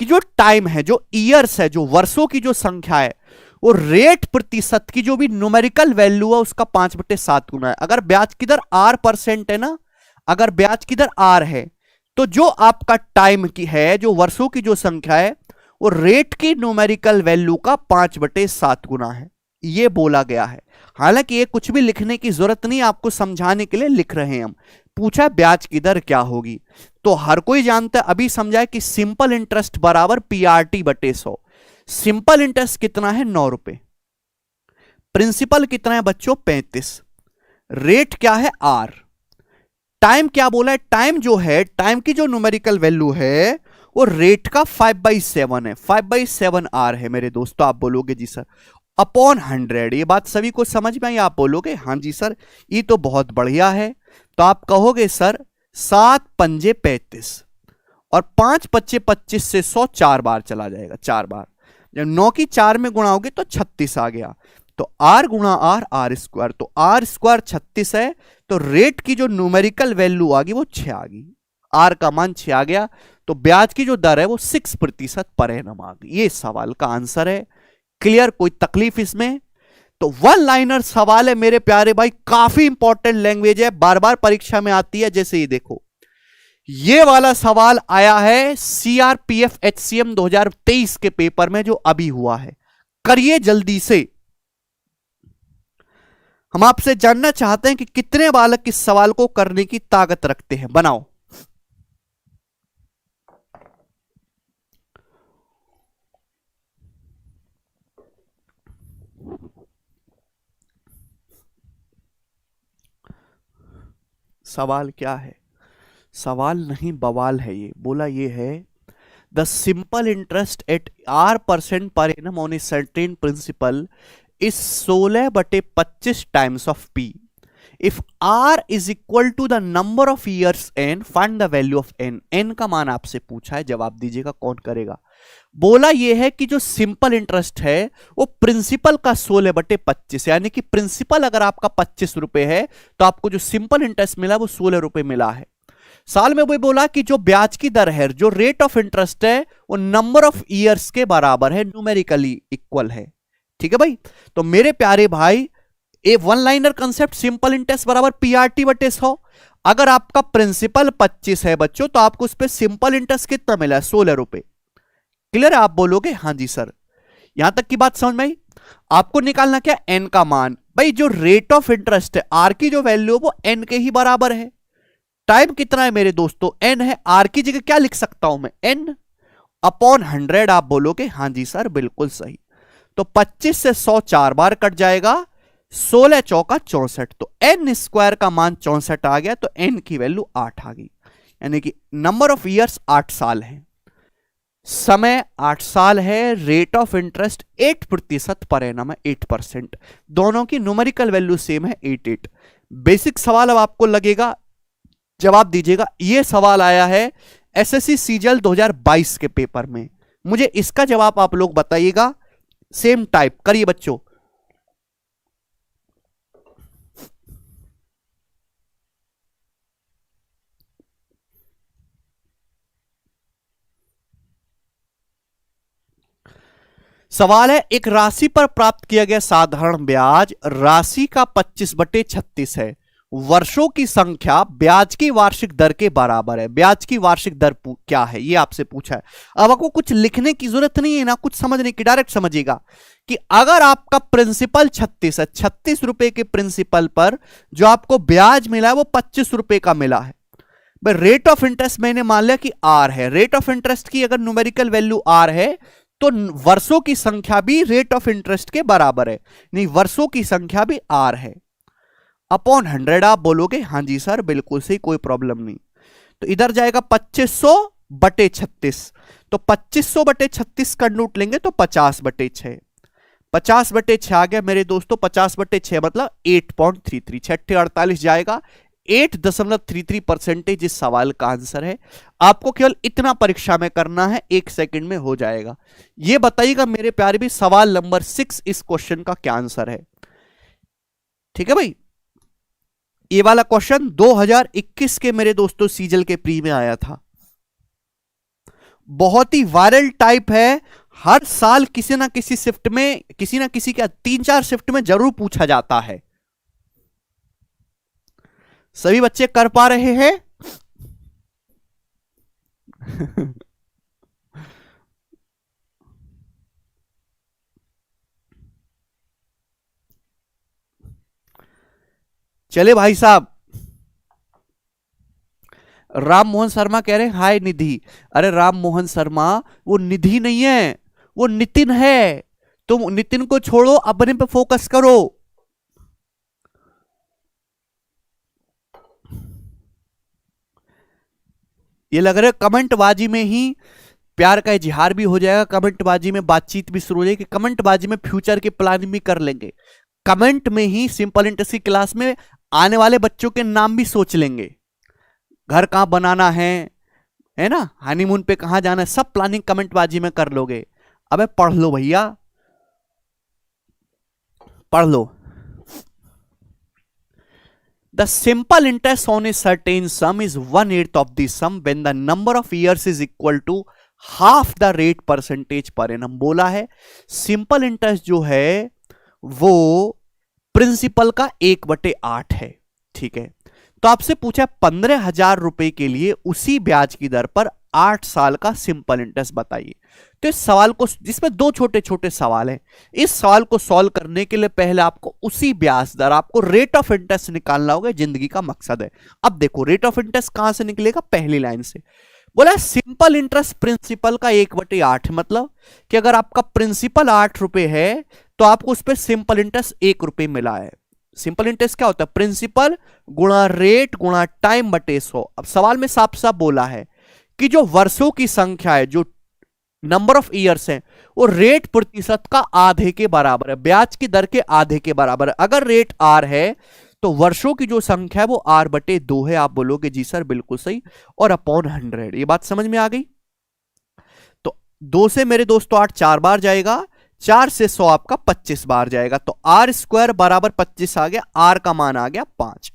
कि जो टाइम है, जो ईयर्स है, जो वर्षों की जो संख्या है, वो रेट प्रतिशत की जो भी न्यूमेरिकल वैल्यू है उसका 5/7 गुना है। अगर ब्याज की दर R% है ना, अगर ब्याज की दर R है, तो जो आपका टाइम की है, जो वर्षों की जो संख्या है, वो रेट की न्यूमेरिकल वैल्यू का 5/7 गुना है, ये बोला गया है। हालांकि ये कुछ भी लिखने की जरूरत नहीं, आपको समझाने के लिए लिख रहे हैं हम। पूछा ब्याज की दर क्या होगी, तो हर कोई जानता है, अभी समझा है कि सिंपल इंटरेस्ट बराबर PRT/100। सिंपल इंटरेस्ट कितना है? 9 रुपए। प्रिंसिपल कितना है बच्चों? 35। रेट क्या है? R। टाइम क्या बोला है? टाइम जो है, टाइम की जो न्यूमेरिकल वैल्यू है वो रेट का 5/7 है, 5/7 R है मेरे दोस्तों। आप बोलोगे जी सर अपॉन 100, ये बात सभी को समझ में आई? आप बोलोगे हाँ जी सर ये तो बहुत बढ़िया है। तो आप कहोगे सर 7 पंजे 35 और 5 पच्चे 25 से 100 4 बार चला जाएगा, 4 बार। जब 9 की 4 में गुणाओगे तो 36 आ गया। तो R गुणा R स्क्वायर, तो R² 36 है, तो रेट की जो न्यूमेरिकल वैल्यू आ गई वो 6 आ गई। R का मान 6 आ गया, तो ब्याज की जो दर है वो 6% पर एनम आ गई। ये सवाल का आंसर है। क्लियर? कोई तकलीफ इसमें? तो वन लाइनर सवाल है मेरे प्यारे भाई, काफी इंपॉर्टेंट लैंग्वेज है, बार बार परीक्षा में आती है। जैसे ये देखो, ये वाला सवाल आया है CRPF HCM 2023 के पेपर में जो अभी हुआ है। करिए जल्दी से। हम आपसे जानना चाहते हैं कि कितने बालक इस सवाल को करने की ताकत रखते हैं। बनाओ। सवाल क्या है? सवाल नहीं बवाल है ये। बोला ये है the simple interest at R% per annum on a certain principal is 16/25 times of P। If R is equal to the number of years N, find the value of N। N का मान आपसे पूछा है, जवाब दीजिएगा कौन करेगा। बोला यह है कि जो सिंपल इंटरेस्ट है वो प्रिंसिपल का 16/25, यानी कि प्रिंसिपल अगर आपका 25 रुपए है तो आपको जो सिंपल इंटरेस्ट मिला वो 16 रुपए मिला है। साल में वो बोला कि जो ब्याज की दर है, जो रेट ऑफ इंटरेस्ट है, वो नंबर ऑफ ईयर्स के बराबर है, न्यूमेरिकली इक्वल है। ठीक है भाई? तो मेरे प्यारे भाई, a one liner concept, simple interest बराबर PRT/100। अगर आपका प्रिंसिपल 25 है बच्चों, तो आपको उस पर सिंपल इंटरेस्ट कितना मिला है? 16 रुपए। क्लियर है? आप बोलोगे हाँ जी सर। यहां तक की बात समझ में आई? आपको निकालना क्या? N का मान। भाई जो रेट ऑफ इंटरेस्ट है, R की जो वैल्यू है वो N के ही बराबर है। टाइम कितना है मेरे दोस्तों? N है। R की जगह क्या लिख सकता हूं मैं? N upon 100। आप बोलोगे हाँ जी सर बिल्कुल सही। तो 25 से 100 4 बार कट जाएगा, 16 चौका 64, तो N² का मान 64 आ गया, तो N की वैल्यू 8 आ गई। यानी कि नंबर ऑफ ईयर्स 8 साल है, समय 8 साल है, rate of interest 8% per annum है, 8%। दोनों की न्यूमेरिकल वैल्यू सेम है 88। बेसिक सवाल अब आपको लगेगा, जवाब दीजिएगा। यह सवाल आया है SSC CGL 2022 के पेपर में। मुझे इसका जवाब आप लोग बताइएगा। सेम टाइप करिए बच्चों। सवाल है एक राशि पर प्राप्त किया गया साधारण ब्याज राशि का 25/36 है। वर्षों की संख्या ब्याज की वार्षिक दर के बराबर है। ब्याज की वार्षिक दर क्या है ये आपसे पूछा है। अब आपको कुछ लिखने की जरूरत नहीं है ना, कुछ समझने की, डायरेक्ट समझिएगा कि अगर आपका प्रिंसिपल 36 है, 36 रुपए के प्रिंसिपल पर जो आपको ब्याज मिला है वो 25 रुपए का मिला है। भाई रेट ऑफ इंटरेस्ट मैंने मान लिया कि R है। रेट ऑफ इंटरेस्ट की अगर न्यूमेरिकल वैल्यू R है तो वर्षों की संख्या भी रेट ऑफ इंटरेस्ट के बराबर है, नहीं वर्षों की संख्या भी R है। अपॉन 100 आप बोलोगे हाँ जी सर बिल्कुल सही, कोई प्रॉब्लम नहीं। तो इधर जाएगा 2500/36, तो 2500/36 का नोट लेंगे तो 50/6, 50/6 आ गया मेरे दोस्तों। 50/6 मतलब 8.33, 6/48 जाएगा। 8.33% इस सवाल का आंसर है। आपको केवल इतना परीक्षा में करना है, 1 सेकंड में हो जाएगा। यह बताइएगा मेरे प्यारे भी, सवाल नंबर 6 इस क्वेश्चन का क्या आंसर है। ठीक है भाई? ये वाला क्वेश्चन 2021 के मेरे दोस्तों सीजल के प्री में आया था। बहुत ही वायरल टाइप है, हर साल किसी ना किसी शिफ्ट में, किसी ना किसी के 3-4 शिफ्ट में जरूर पूछा जाता है। सभी बच्चे कर पा रहे हैं? चले भाई साहब। राम मोहन शर्मा कह रहे हैं हाय निधि। अरे राम मोहन शर्मा, वो निधि नहीं है, वो नितिन है। तुम नितिन को छोड़ो, अपने पे फोकस करो। ये लग रहा है कमेंटबाजी में ही प्यार का इजहार भी हो जाएगा, कमेंटबाजी में बातचीत भी शुरू हो जाएगी, कमेंटबाजी में फ्यूचर की प्लानिंग भी कर लेंगे, कमेंट में ही सिंपल इंटरेस्ट की क्लास में आने वाले बच्चों के नाम भी सोच लेंगे, घर कहां बनाना है ना, हनीमून पे कहां जाना है, सब प्लानिंग कमेंटबाजी में कर लोगे। अबे पढ़ लो भैया, पढ़ लो। The simple interest on a certain sum is 1/8 of the sum when the number of years is equal to half the rate percentage per annum। बोला है सिंपल इंटरेस्ट जो है वो प्रिंसिपल का 1/8 है। ठीक है, तो आपसे पूछा 15,000 रुपए के लिए उसी ब्याज की दर पर 8 साल का सिंपल इंटरेस्ट बताइए। तो इस सवाल को, जिसमें दो छोटे छोटे सवाल हैं, इस सवाल को सॉल्व करने के लिए पहले आपको उसी ब्याज दर, आपको रेट ऑफ इंटरेस्ट निकालना होगा, जिंदगी का मकसद है। अब देखो रेट ऑफ इंटरेस्ट कहां से निकलेगा, पहली लाइन से। बोला सिंपल इंटरेस्ट प्रिंसिपल का 1/8, मतलब कि अगर आपका प्रिंसिपल 8 रुपए है तो आपको उस पर सिंपल इंटरेस्ट 1 रुपए मिला है। सिंपल इंटरेस्ट क्या होता है, प्रिंसिपल गुणा रेट गुणा टाइम बटे 100। अब सवाल में साफ साफ बोला है कि जो वर्षों की संख्या है, जो नंबर ऑफ ईयर्स है, वो रेट प्रतिशत का आधे के बराबर है, ब्याज की दर के आधे के बराबर है। अगर रेट आर है तो वर्षों की जो संख्या है वो r/2 है। आप बोलोगे जी सर बिल्कुल सही, और अपॉन 100। ये बात समझ में आ गई। तो 2 से मेरे दोस्तों 8 4 बार जाएगा, 4 से 100 आपका 25 बार जाएगा, तो r² बराबर 25 आ गया, r का मान आ गया 5।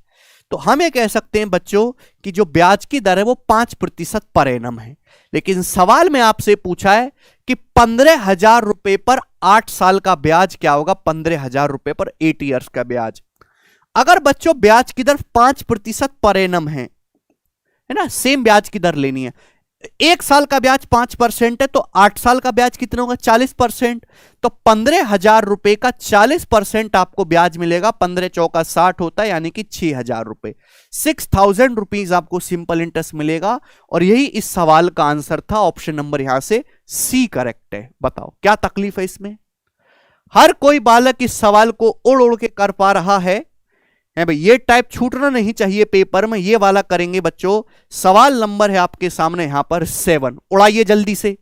तो हम ये कह सकते हैं बच्चों कि जो ब्याज की दर है वो 5% पर एनम है। लेकिन सवाल में आपसे पूछा है कि 15,000 रुपए पर 8 साल का ब्याज क्या होगा, 15,000 रुपए पर 8 ईयर्स का ब्याज। अगर बच्चों ब्याज की दर 5% पर एनम है ना, सेम ब्याज की दर लेनी है, 1 साल का ब्याज 5% है, तो 8 साल का ब्याज कितना होगा, 40%। तो 15,000 रुपए का 40% आपको ब्याज मिलेगा, 15 चौका 60 होता है, यानी कि 6,000 रुपए, 6,000 रुपीज आपको सिंपल इंटरेस्ट मिलेगा। और यही इस सवाल का आंसर था। ऑप्शन नंबर यहां से सी करेक्ट है। बताओ क्या तकलीफ है इसमें। हर कोई बालक इस सवाल को उड़ उड़ के कर पा रहा है भाई, ये टाइप छूटना नहीं चाहिए पेपर में, ये वाला करेंगे बच्चों। सवाल नंबर है आपके सामने यहां पर 7, उड़ाइए जल्दी से।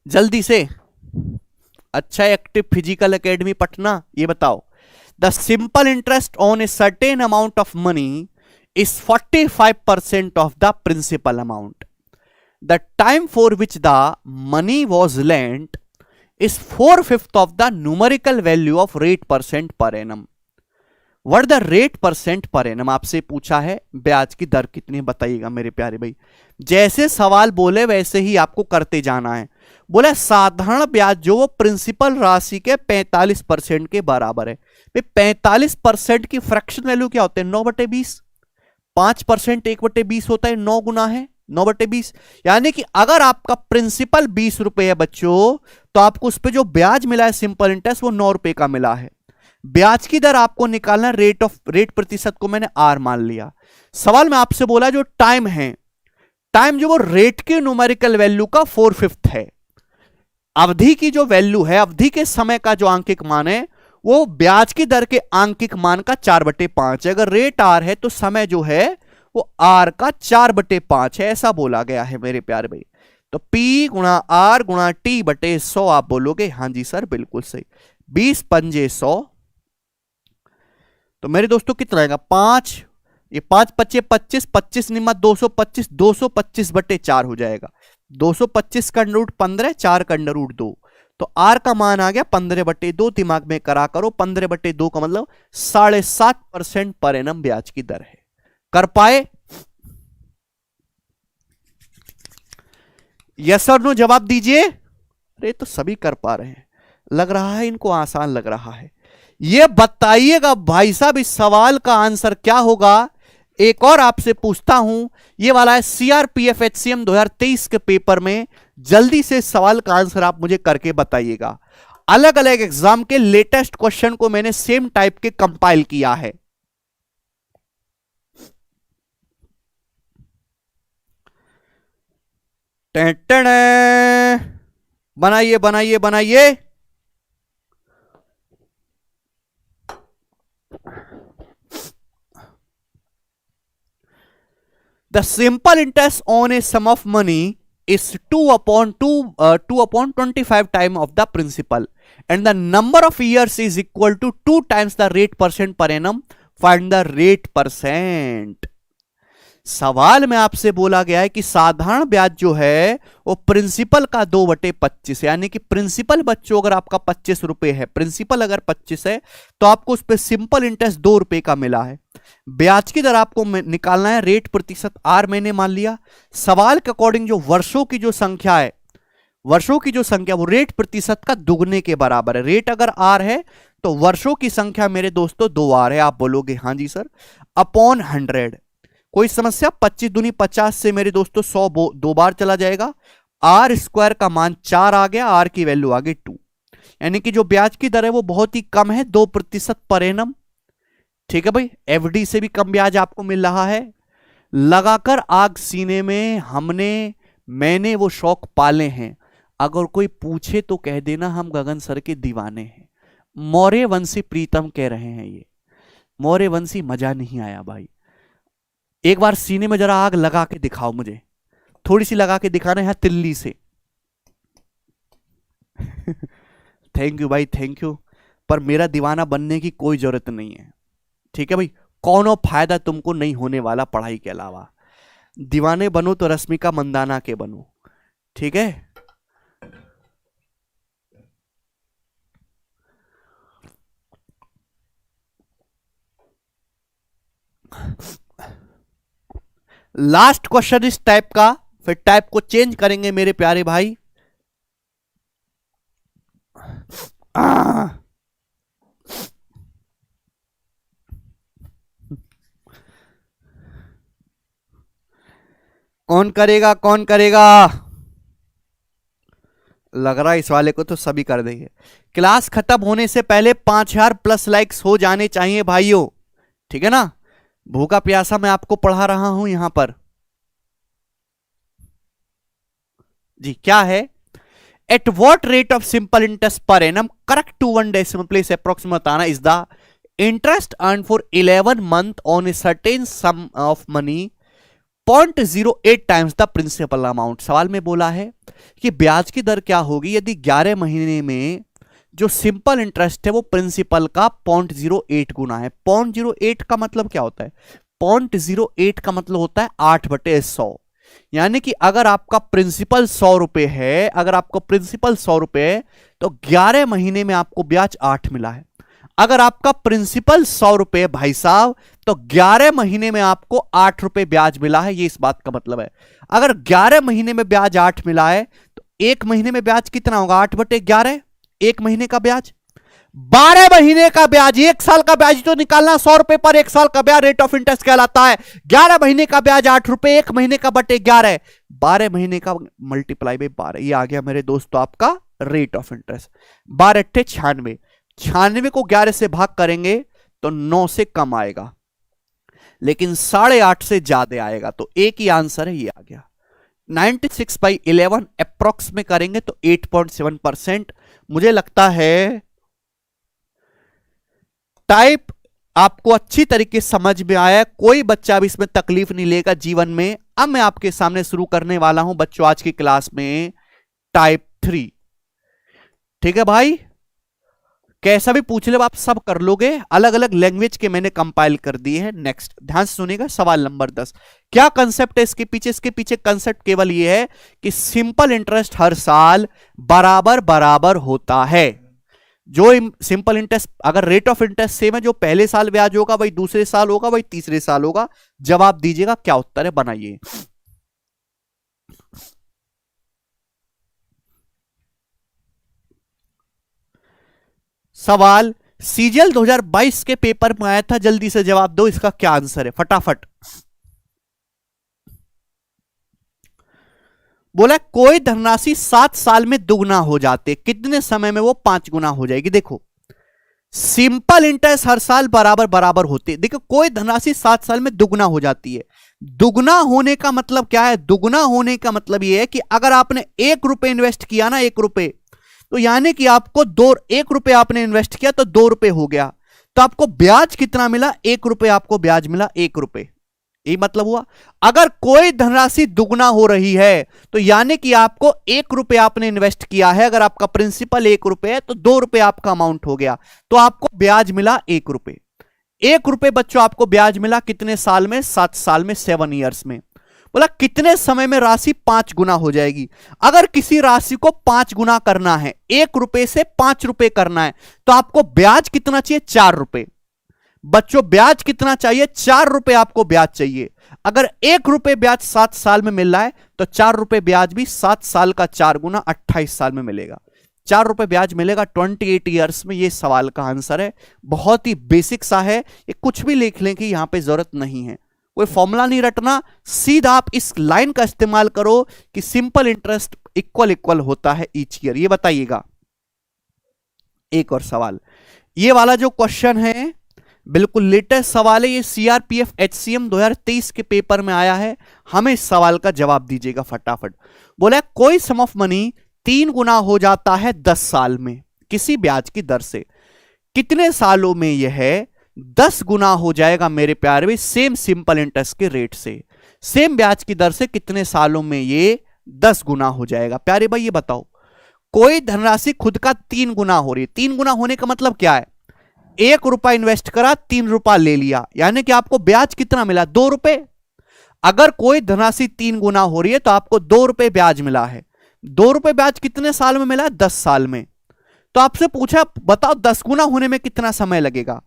जल्दी से। अच्छा, एक्टिव फिजिकल एकेडमी पटना, ये बताओ। The simple interest on a certain amount of money is 45% of the principal amount. The time for which the money was lent is 4/5 of the numerical value of rate percent per annum. What the rate percent per annum आपसे पूछा है, ब्याज की दर कितनी बताइएगा मेरे प्यारे भाई। जैसे सवाल बोले वैसे ही आपको करते जाना है। बोला साधारण ब्याज जो वो प्रिंसिपल राशि के 45% के बराबर है। 45% की फ्रैक्शन वैल्यू क्या होते हैं, 9/20। 5% 1/20 होता है, 9 गुना है 9/20। यानी कि अगर आपका प्रिंसिपल 20 रुपए है बच्चों, तो आपको उस पर जो ब्याज मिला है सिंपल इंटरेस्ट वो 9 रुपए का मिला है। ब्याज की दर आपको निकालना, रेट प्रतिशत को मैंने आर मान लिया। सवाल में आपसे बोला जो टाइम है, टाइम जो वो रेट के न्यूमेरिकल वैल्यू का 4/5 है। अवधि की जो वैल्यू है, अवधि के समय का जो आंकिक मान है वो ब्याज की दर के आंकिक मान का 4/5 है। अगर रेट आर है तो समय जो है वो आर का 4/5 है, ऐसा बोला गया है मेरे प्यारे भाई। तो P गुणा R गुणा T/100 आप बोलोगे हाँ जी सर बिल्कुल सही। 20 पंजे 100, तो मेरे दोस्तों कितना आएगा 5, ये 5 पच्चे 25, 25 निमा 225, 225/4 हो जाएगा। 225 का अंडर रूट 15, 4 का अंडर रूट 2, तो R का मान आ गया 15/2। दिमाग में करा करो, 15/2 का मतलब 7.5% पर एनम ब्याज की दर है। कर पाए? यस और नो जवाब दीजिए। अरे तो सभी कर पा रहे हैं, लग रहा है इनको आसान लग रहा है। ये बताइएगा भाई साहब इस सवाल का आंसर क्या होगा। एक और आपसे पूछता हूं, ये वाला है सीआरपीएफ एचसीएम 2023 के पेपर में, जल्दी से सवाल का आंसर आप मुझे करके बताइएगा। अलग अलग एग्जाम के लेटेस्ट क्वेश्चन को मैंने सेम टाइप के कंपाइल किया है। बनाइए बनाइए बनाइए। The simple interest on a sum of money is 2 upon 25 time of the principal and the number of years is equal to 2 times the rate percent per annum. Find the rate percent. सवाल में आपसे बोला गया है कि साधारण ब्याज जो है वो प्रिंसिपल का 2/25, यानी कि प्रिंसिपल बच्चों अगर आपका 25 रुपए है, प्रिंसिपल अगर 25 है तो आपको उस पर सिंपल इंटरेस्ट 2 रुपए का मिला है। ब्याज की दर आपको निकालना है, रेट प्रतिशत आर मैंने मान लिया। सवाल के अकॉर्डिंग जो वर्षों की जो संख्या है, वर्षों की जो संख्या वो रेट प्रतिशत का दुगने के बराबर है। रेट अगर आर है तो वर्षों की संख्या मेरे दोस्तों 2R है। आप बोलोगे हाँ जी सर, अपॉन 100। कोई समस्या? 25 दूनी 50 से मेरे दोस्तों 100 दो बार चला जाएगा। आर स्क्वायर का मान 4 आ गया, आर की वैल्यू आ गई 2, यानी कि जो ब्याज की दर है वो बहुत ही कम है, 2% पर एनम। ठीक है भाई, एफडी से भी कम ब्याज आपको मिल रहा है। लगाकर आग सीने में मैंने वो शौक पाले हैं। अगर कोई पूछे तो कह देना हम गगन सर के दीवाने हैं। मौर्य वंशी प्रीतम कह रहे हैं ये। मौर्य वंशी मजा नहीं आया भाई। एक बार सीने में जरा आग लगा के दिखाओ मुझे, थोड़ी सी लगा के दिखाना है तिल्ली से। थैंक यू भाई, थैंक यू, पर मेरा दीवाना बनने की कोई जरूरत नहीं है। ठीक है भाई, कौनो फायदा तुमको नहीं होने वाला पढ़ाई के अलावा। दीवाने बनो तो रश्मिका मंदाना के बनो, ठीक है। लास्ट क्वेश्चन इस टाइप का, फिर टाइप को चेंज करेंगे मेरे प्यारे भाई। कौन करेगा, कौन करेगा? लग रहा है इस वाले को तो सभी कर देंगे। क्लास खत्म होने से पहले 5000 प्लस लाइक्स हो जाने चाहिए भाइयों, ठीक है ना। भूखा प्यासा मैं आपको पढ़ा रहा हूं यहां पर जी। क्या है? At what rate of simple interest पर annum correct to 1 decimal place approximate बताना is the interest earn for 11 month on a certain sum of money 0.08 times the principal amount. सवाल में बोला है कि ब्याज की दर क्या होगी यदि 11 महीने में जो सिंपल इंटरेस्ट है वो प्रिंसिपल का 0.08 गुना है। 0.08 का मतलब क्या होता है? 0.08 का मतलब होता है 8/100, यानी कि अगर आपका प्रिंसिपल 100 रुपए है, अगर आपको प्रिंसिपल 100 रुपए है तो 11 महीने में आपको ब्याज 8 मिला है। अगर आपका प्रिंसिपल 100 रुपए भाई साहब तो 11 महीने में आपको 8 रुपए ब्याज मिला है, ये इस बात का मतलब है। अगर 11 महीने में ब्याज 8 मिला है तो एक महीने में ब्याज कितना होगा? 8/11, एक महीने का ब्याज। 12 महीने का ब्याज, एक साल का ब्याज तो निकालना 100 रुपए पर एक साल का ब्याज रेट ऑफ इंटरेस्ट कहलाता है। 11 महीने का ब्याज 8 रुपए, एक महीने का बटे 11, 12 महीने का मल्टीप्लाई बाई 12, ये आ गया मेरे दोस्तों आपका रेट ऑफ इंटरेस्ट। 12 × 96, 96 को 11 से भाग करेंगे तो 9 से कम आएगा, लेकिन 8.5 से ज्यादा आएगा, तो एक ही आंसर है, ये आ गया। 96/11 अप्रोक्स में करेंगे तो 8.7%। मुझे लगता है टाइप आपको अच्छी तरीके से समझ में आया, कोई बच्चा भी इसमें तकलीफ नहीं लेगा जीवन में। अब मैं आपके सामने शुरू करने वाला हूं बच्चों आज की क्लास में टाइप 3, ठीक है भाई। कैसा भी पूछ ले आप सब कर लोगे, अलग अलग लैंग्वेज के मैंने कंपाइल कर दिए हैं। नेक्स्ट ध्यान से सुनिएगा, सवाल नंबर 10। क्या कंसेप्ट है इसके पीछे? इसके पीछे कंसेप्ट केवल ये है कि सिंपल इंटरेस्ट हर साल बराबर बराबर होता है। जो सिंपल इंटरेस्ट, अगर रेट ऑफ इंटरेस्ट सेम है, जो पहले साल ब्याज होगा वही दूसरे साल होगा, वही तीसरे साल होगा। जवाब दीजिएगा, क्या उत्तर है, बनाइए। सवाल सीजीएल 2022 के पेपर में आया था, जल्दी से जवाब दो, इसका क्या आंसर है, फटाफट। बोला कोई धनराशि 7 साल में दुगना हो जाते, कितने समय में वो 5 गुना हो जाएगी। देखो सिंपल इंटरेस्ट हर साल बराबर बराबर होते, देखो कोई धनराशि 7 साल में दुगना हो जाती है। दुगना होने का मतलब क्या है, दुगना होने का मतलब यह है कि अगर आपने 1 रुपए इन्वेस्ट किया ना, 1 रुपए, तो यानी कि आपको 1 रुपए आपने इन्वेस्ट किया तो 2 रुपए हो गया, तो आपको ब्याज कितना मिला, 1 रुपए आपको ब्याज मिला, 1 रुपए। यही मतलब हुआ। अगर कोई धनराशि दुगना हो रही है तो यानी कि आपको 1 रुपए आपने इन्वेस्ट किया है, अगर आपका प्रिंसिपल 1 रुपए है तो 2 रुपए आपका अमाउंट हो गया, तो आपको ब्याज मिला 1 रुपए। 1 रुपए बच्चों आपको ब्याज मिला कितने साल में, 7 साल में, 7 ईयर्स में। बोला कितने समय में राशि 5 गुना हो जाएगी। अगर किसी राशि को 5 गुना करना है, 1 रुपए से 5 रुपए करना है, तो आपको ब्याज कितना चाहिए, 4 रुपए। बच्चों ब्याज कितना चाहिए, 4 रुपए आपको ब्याज चाहिए। अगर 1 रुपए ब्याज 7 साल में मिल रहा है तो 4 रुपए ब्याज भी 7 साल का 4 गुना 28 साल में मिलेगा। 4 रुपए ब्याज मिलेगा 28 ईयर्स में। ये सवाल का आंसर है, बहुत ही बेसिक सा है, ये कुछ भी लिख लें कि यहां पे जरूरत नहीं है, कोई फॉर्मूला नहीं रटना, सीधा आप इस लाइन का इस्तेमाल करो कि सिंपल इंटरेस्ट इक्वल इक्वल होता है ईच ईयर। ये बताइएगा। एक और सवाल, ये वाला जो क्वेश्चन है बिल्कुल लेटेस्ट सवाल है, ये सीआरपीएफ एचसीएम 2023 के पेपर में आया है। हमें इस सवाल का जवाब दीजिएगा फटाफट। बोला कोई सम ऑफ मनी 3 गुना हो जाता है 10 साल में किसी ब्याज की दर से, कितने सालों में यह 10 गुना हो जाएगा मेरे प्यारे भाई, सेम सिंपल इंटरेस्ट के रेट से, सेम ब्याज की दर से कितने सालों में ये 10 गुना हो जाएगा। प्यारे भाई ये बताओ, कोई धनराशि खुद का 3 गुना हो रही है। 3 गुना होने का मतलब क्या है, 1 रुपया इन्वेस्ट करा, 3 रुपया ले लिया, यानी कि आपको ब्याज कितना मिला, 2 रुपए। अगर कोई धनराशि 3 गुना हो रही है तो आपको 2 रुपए ब्याज मिला है। 2 रुपए ब्याज कितने साल में मिला है, 10 साल में। तो आपसे पूछा बताओ 10 गुना होने में कितना समय लगेगा।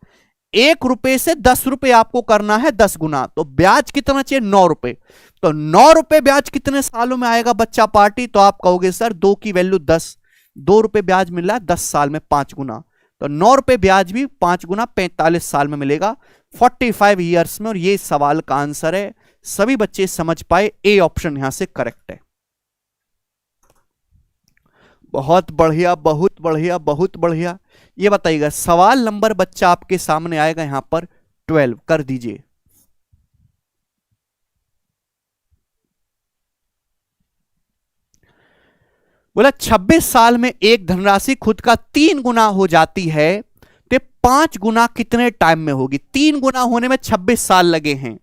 1 रुपए से 10 रुपए आपको करना है 10 गुना, तो ब्याज कितना चाहिए, 9 रुपए। तो 9 रुपए ब्याज कितने सालों में आएगा बच्चा पार्टी, तो आप कहोगे सर 2 की वैल्यू 10, 2 रुपए ब्याज मिल रहा है 10 साल में 5 गुना, तो 9 रुपए ब्याज भी 5 गुना 45 साल में मिलेगा, 45 ईयर्स में। और ये सवाल का आंसर है, सभी बच्चे समझ पाए, ए ऑप्शन यहां से करेक्ट है। बहुत बढ़िया, बहुत बढ़िया, बहुत बढ़िया। ये बताइएगा सवाल नंबर बच्चा आपके सामने आएगा यहां पर 12, कर दीजिए। बोला 26 साल में एक धनराशि खुद का 3 गुना हो जाती है, तो 5 गुना कितने टाइम में होगी। 3 गुना होने में 26 साल लगे हैं।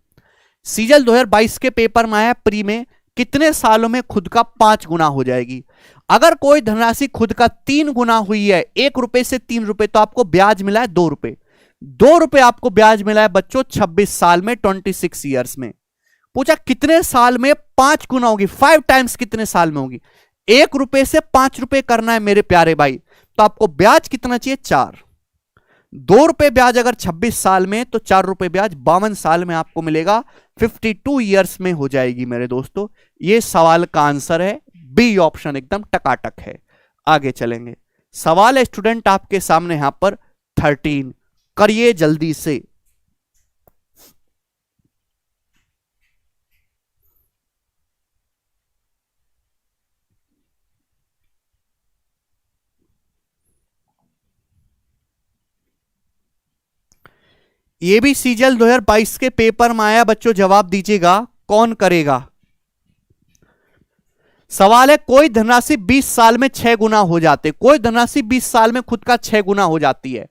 सीजीएल 2022 के पेपर में आया प्री में, कितने सालों में खुद का 5 गुना हो जाएगी। अगर कोई धनराशि खुद का 3 गुना हुई है, 1 रुपए से 3 रुपए, तो आपको ब्याज मिला है 2 रुपए। 2 रुपए आपको ब्याज मिला है बच्चों 26 साल में, 26 ईयर्स में। पूछा कितने साल में 5 गुना होगी, 5 टाइम्स कितने साल में होगी। 1 रुपए से 5 रुपए करना है मेरे प्यारे भाई, तो आपको ब्याज कितना चाहिए, 4। 2 रुपए ब्याज अगर 26 साल में, तो 4 रुपए ब्याज 52 साल में आपको मिलेगा, 52 ईयर्स में हो जाएगी मेरे दोस्तों। ये सवाल का आंसर है, बी ऑप्शन एकदम टकाटक है। आगे चलेंगे, सवाल है स्टूडेंट आपके सामने यहां पर 13, करिए जल्दी से। ये भी सीजीएल 2022 के पेपर में आया बच्चों, जवाब दीजिएगा कौन करेगा। सवाल है कोई धनराशि 20 साल में 6 गुना हो जाते, कोई धनराशि 20 साल में खुद का 6 गुना हो जाती है,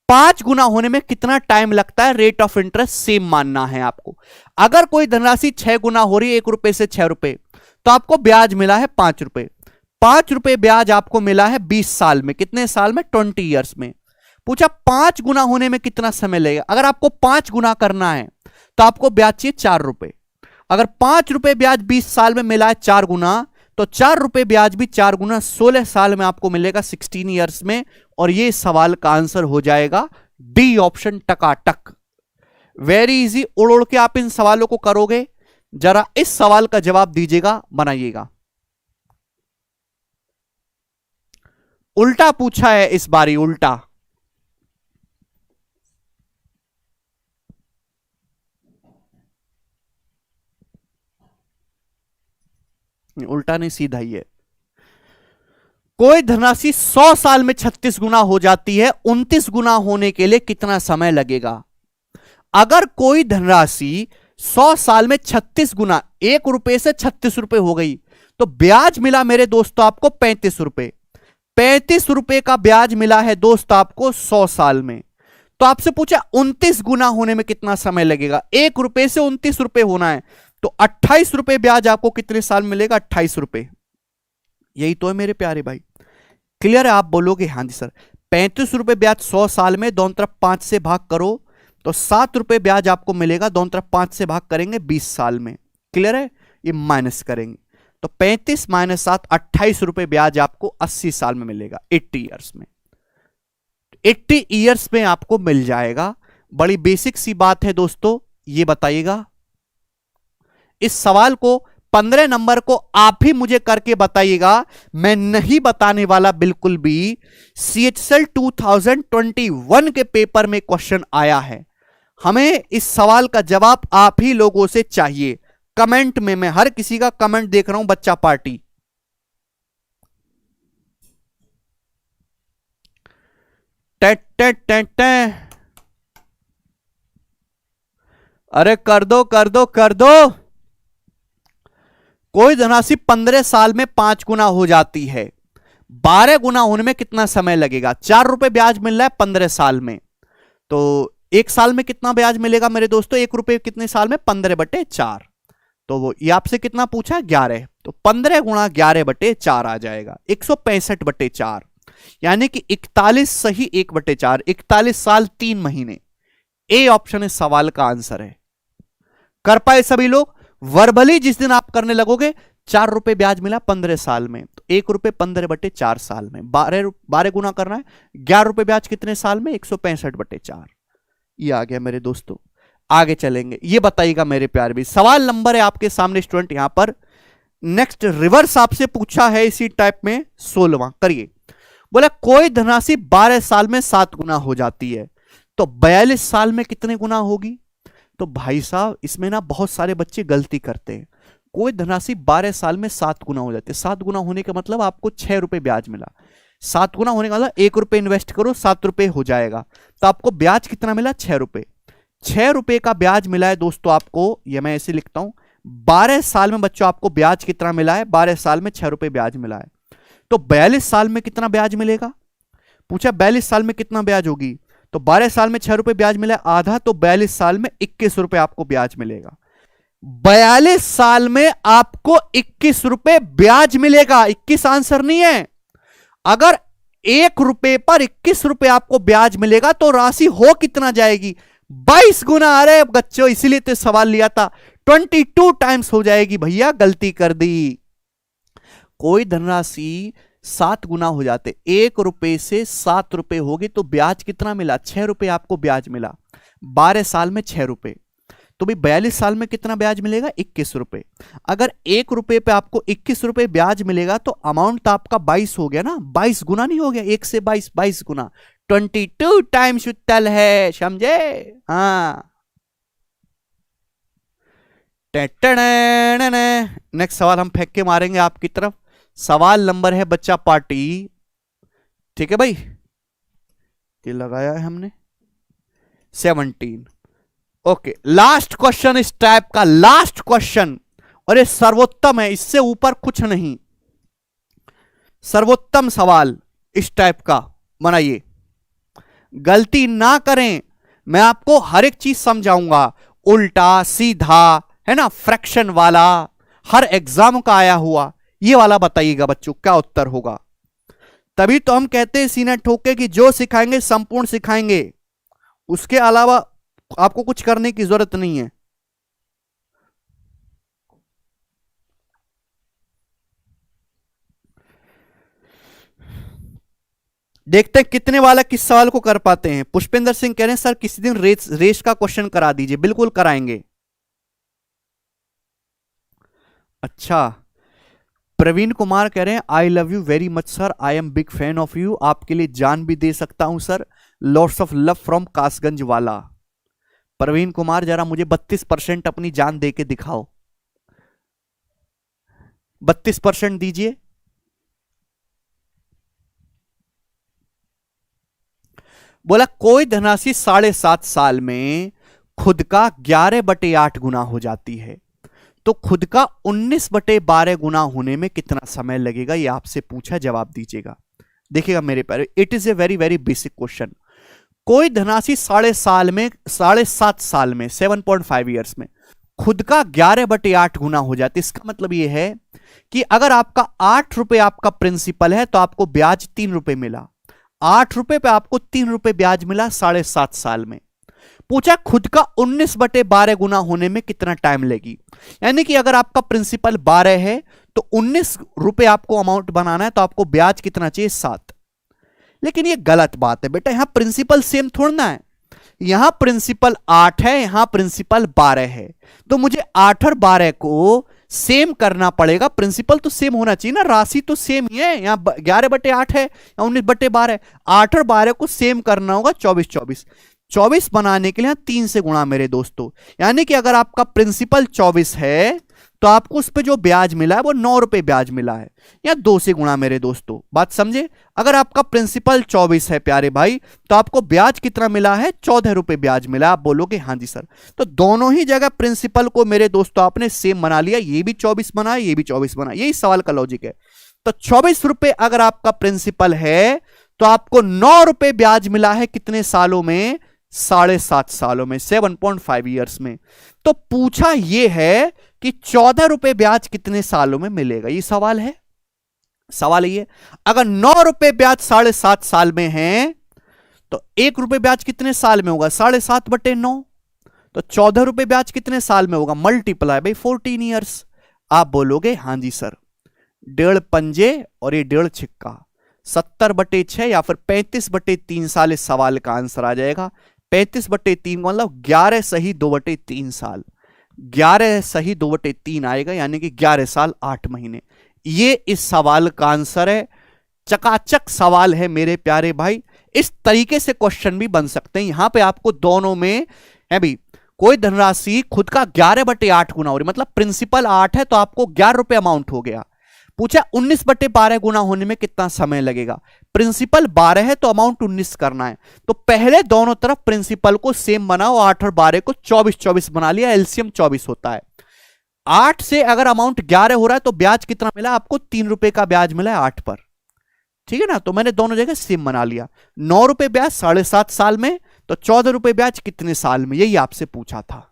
5 गुना होने में कितना टाइम लगता है, रेट ऑफ इंटरेस्ट सेम मानना है आपको। अगर कोई धनराशि 6 गुना हो रही है 1 रुपए से 6 रुपए, तो आपको ब्याज मिला है 5 रुपए। 5 रुपए ब्याज आपको मिला है 20 साल में, कितने साल में, 20 ईयर्स में। पूछा 5 गुना होने में कितना समय लगेगा। अगर आपको 5 गुना करना है तो आपको ब्याज चाहिए 4 रुपए। अगर 5 रुपए ब्याज 20 साल में मिला है 4 गुना, तो 4 रुपए ब्याज भी 4 गुना 16 साल में आपको मिलेगा 16 ईयर्स में। और ये सवाल का आंसर हो जाएगा डी ऑप्शन, टकाटक। वेरी इजी, उड़ उड़ के आप इन सवालों को करोगे। जरा इस सवाल का जवाब दीजिएगा, बनाइएगा। उल्टा पूछा है इस बारी, उल्टा। उल्टा नहीं, सीधा ही है। कोई धनराशि 100 साल में 36 गुना हो जाती है, 29 गुना होने के लिए कितना समय लगेगा? अगर कोई धनराशि 100 साल में 36 गुना, 1 रुपए से 36 रुपए हो गई, तो ब्याज मिला मेरे दोस्तों आपको 35 रुपए। 35 रुपए का ब्याज मिला है दोस्त आपको 100 साल में। तो आपसे पूछा 29 गुना होने में कितना समय लगेगा? 1 रुपए से 29 रुपए होना है, तो 28 रुपए ब्याज आपको कितने साल मिलेगा? 28 रुपए। यही तो है मेरे प्यारे भाई। क्लियर है? आप बोलोगे हाँ जी सर। 35 रुपए ब्याज 100 साल में, दोनों तरफ 5 से भाग करो तो 7 रुपए ब्याज आपको मिलेगा, दोनों तरफ 5 से भाग करेंगे 20 साल में। क्लियर है? ये माइनस करेंगे तो 35 माइनस 7, 28 रुपए ब्याज आपको 80 साल में मिलेगा, 80 ईयर्स में। 80 ईयर्स में आपको मिल जाएगा। बड़ी बेसिक सी बात है दोस्तों, ये बताइएगा। इस सवाल को 15 नंबर को आप ही मुझे करके बताइएगा, मैं नहीं बताने वाला बिल्कुल भी। CHSL 2021 के पेपर में क्वेश्चन आया है। हमें इस सवाल का जवाब आप ही लोगों से चाहिए। कमेंट में, मैं हर किसी का कमेंट देख रहा हूं बच्चा पार्टी। टे टे टे टे। अरे कर दो कर दो कर दो। कोई धनराशि 15 साल में 5 गुना हो जाती है, 12 गुना होने में कितना समय लगेगा? 4 रुपए ब्याज मिल रहा है 15 साल में, तो 1 साल में कितना ब्याज मिलेगा मेरे दोस्तों? 1 रुपए कितने साल में? 15/4। तो वो ये आपसे कितना पूछा? 11। तो 15 गुणा 11/4 आ जाएगा, 165/4। यानी कि 41 सही 1/4, 41 साल 3 महीने। ए ऑप्शन इस सवाल का आंसर है। कर पाए सभी लोग? वर्बली जिस दिन आप करने लगोगे, 4 रुपए ब्याज मिला 15 साल में, तो 1 रुपए 15/4 साल में, 12 गुना करना है। 11 रुपए ब्याज कितने साल में? 165/4। ये आ गया मेरे दोस्तों। आगे चलेंगे, ये बताइएगा मेरे प्यारे भी। सवाल नंबर है आपके सामने स्टूडेंट यहां पर। नेक्स्ट रिवर्स आपसे पूछा है इसी टाइप में, 16वां करिए। बोला कोई धनराशि 12 साल में 7 गुना हो जाती है, तो 42 साल में कितने गुना होगी? तो भाई साहब इसमें ना बहुत सारे बच्चे गलती करते हैं। कोई धनराशि 12 साल में 7 गुना हो जाती है। 7 गुना होने का मतलब आपको 6 रुपए ब्याज मिला। 7 गुना होने का मतलब 1 रुपए इन्वेस्ट करो 7 रुपए हो जाएगा, तो आपको ब्याज कितना मिला? 6 रुपए। 6 रुपए का ब्याज मिला है दोस्तों आपको, ये मैं ऐसे लिखता हूं। 12 साल में बच्चों आपको ब्याज कितना मिला है? 12 साल में 6 रुपए ब्याज मिला है। तो 42 साल में कितना ब्याज मिलेगा? पूछा 42 साल में कितना ब्याज होगी? तो 12 साल में 6 रुपए ब्याज मिला आधा, तो 42 साल में 21 रुपए आपको ब्याज मिलेगा। 42 साल में आपको 21 रुपए ब्याज मिलेगा। 21 आंसर नहीं है। अगर 1 रुपए पर 21 रुपए आपको ब्याज मिलेगा तो राशि हो कितना जाएगी? 22 गुना। अरे बच्चों इसीलिए तो सवाल लिया था, 22 टाइम्स हो जाएगी भैया, गलती कर दी। कोई धनराशि 7 गुना हो जाते, 1 रुपए से 7 रुपए हो गए, तो ब्याज कितना मिला? 6 रुपए आपको ब्याज मिला। 12 साल में 6 रुपए, तो भी 42 साल में कितना ब्याज मिलेगा? 21 रुपए। अगर 1 रुपए पे आपको 21 रुपए ब्याज मिलेगा तो अमाउंट तो आपका 22 हो गया ना। 22 गुना नहीं हो गया? 1 से 22, 22 गुना। 22 टाइम्स उत्तर है, समझे? हाँ। नेक्स्ट सवाल हम फेंक के मारेंगे आपकी तरफ। सवाल नंबर है बच्चा पार्टी, ठीक है भाई, ये लगाया है हमने 17। ओके, लास्ट क्वेश्चन इस टाइप का, लास्ट क्वेश्चन, और ये सर्वोत्तम है, इससे ऊपर कुछ नहीं। सर्वोत्तम सवाल इस टाइप का बनाइए, गलती ना करें। मैं आपको हर एक चीज समझाऊंगा, उल्टा सीधा, है ना, फ्रैक्शन वाला, हर एग्जाम का आया हुआ, ये वाला बताइएगा बच्चों क्या उत्तर होगा। तभी तो हम कहते हैं सीना ठोके कि जो सिखाएंगे संपूर्ण सिखाएंगे, उसके अलावा आपको कुछ करने की जरूरत नहीं है। देखते हैं कितने वाला किस सवाल को कर पाते हैं। पुष्पेंद्र सिंह कह रहे हैं सर किसी दिन रेस का क्वेश्चन करा दीजिए। बिल्कुल कराएंगे। अच्छा, प्रवीण कुमार कह रहे हैं I love you very much sir, I am big fan of you, आपके लिए जान भी दे सकता हूं sir, lots of love from Kasganj वाला। प्रवीण कुमार जरा मुझे 32% अपनी जान दे के दिखाओ, 32% दीजिए। बोला कोई धनराशि 7.5 साल में खुद का 11/8 गुना हो जाती है, तो खुद का 19/12 गुना होने में कितना समय लगेगा, ये आपसे पूछा, जवाब दीजिएगा। देखिएगा मेरे प्यारे, it is a very very basic question. कोई धनराशि 7.5 साल में 7.5 ईयर्स में खुद का 11/8 गुना हो जाती है। इसका मतलब यह है कि अगर आपका 8 रुपए आपका प्रिंसिपल है तो आपको ब्याज 3 रुपए मिला, 8 रुपए पे आपको 3 रुपए ब्याज मिला 7.5 साल में। पूछा खुद का 19/12 गुना होने में कितना टाइम लेगी, यानी कि अगर आपका प्रिंसिपल 12 है तो 19 रुपए आपको अमाउंट बनाना है, तो आपको ब्याज कितना चाहिए, 7। लेकिन ये गलत बात है बेटा, यहां प्रिंसिपल सेम थोड़ा है, यहां प्रिंसिपल 8 है, यहां प्रिंसिपल 12 है, तो मुझे 8 और 12 को सेम करना पड़ेगा। प्रिंसिपल तो सेम होना चाहिए ना, राशि तो सेम ही है, यहां 11/8 है या 19/12, 8 और 12 को सेम करना होगा, 24 बनाने के लिए 3 से गुणा मेरे दोस्तों, यानी कि अगर आपका प्रिंसिपल 24 है तो आपको उस पर जो ब्याज मिला है वो 9 रुपए ब्याज मिला है, या 2 से गुणा मेरे दोस्तों। बात समझे, अगर आपका प्रिंसिपल 24 है प्यारे भाई तो आपको ब्याज कितना मिला है, 14 रुपए ब्याज मिला। आप बोलोगे हाँ जी सर, तो दोनों ही जगह प्रिंसिपल को मेरे दोस्तों आपने सेम बना लिया, ये भी 24 बना, ये भी 24 बना, यही सवाल का लॉजिक है। तो 24 रुपए अगर आपका प्रिंसिपल है तो आपको 9 रुपए ब्याज मिला है, कितने सालों में, 7.5 सालों में, 7.5 ईयर्स में। तो पूछा यह है कि 14 रुपए ब्याज कितने सालों में मिलेगा, ये सवाल है। सवाल ये, अगर 9 रुपए ब्याज 7.5 साल में है तो 1 रुपए ब्याज कितने साल में होगा, 7.5/9, तो 14 रुपए ब्याज कितने साल में होगा, मल्टीप्लाई बाई 14 ईयर्स। आप बोलोगे हाँ जी सर, 1.5 पंजे और ये 1.5 छिक्का, 70/6 या फिर 35/3 साल इस सवाल का आंसर आ जाएगा। 35/3 मतलब 11 सही 2/3 साल, 11 सही 2/3 आएगा, यानी कि 11 साल 8 महीने। ये इस सवाल का आंसर है। चकाचक सवाल है मेरे प्यारे भाई, इस तरीके से क्वेश्चन भी बन सकते हैं। यहां पे आपको दोनों में है भी, कोई धनराशि खुद का 11/8 गुना हो रही, मतलब प्रिंसिपल 8 है तो आपको 11 रुपए अमाउंट हो गया। पूछा 19/12 गुना होने में कितना समय लगेगा, प्रिंसिपल 12 है तो अमाउंट 19 करना है, तो पहले दोनों तरफ प्रिंसिपल को सेम बनाओ, 8 और 12 को 24 बना लिया, एलसीएम 24 होता है। 8 से अगर अमाउंट 11 हो रहा है तो ब्याज कितना मिला आपको, 3 रुपए का ब्याज मिला है 8 पर, ठीक है ना। तो मैंने दोनों जगह सेम बना लिया। 9 रुपए ब्याज 7.5 साल में, तो 14 रुपए ब्याज कितने साल में, यही आपसे पूछा था।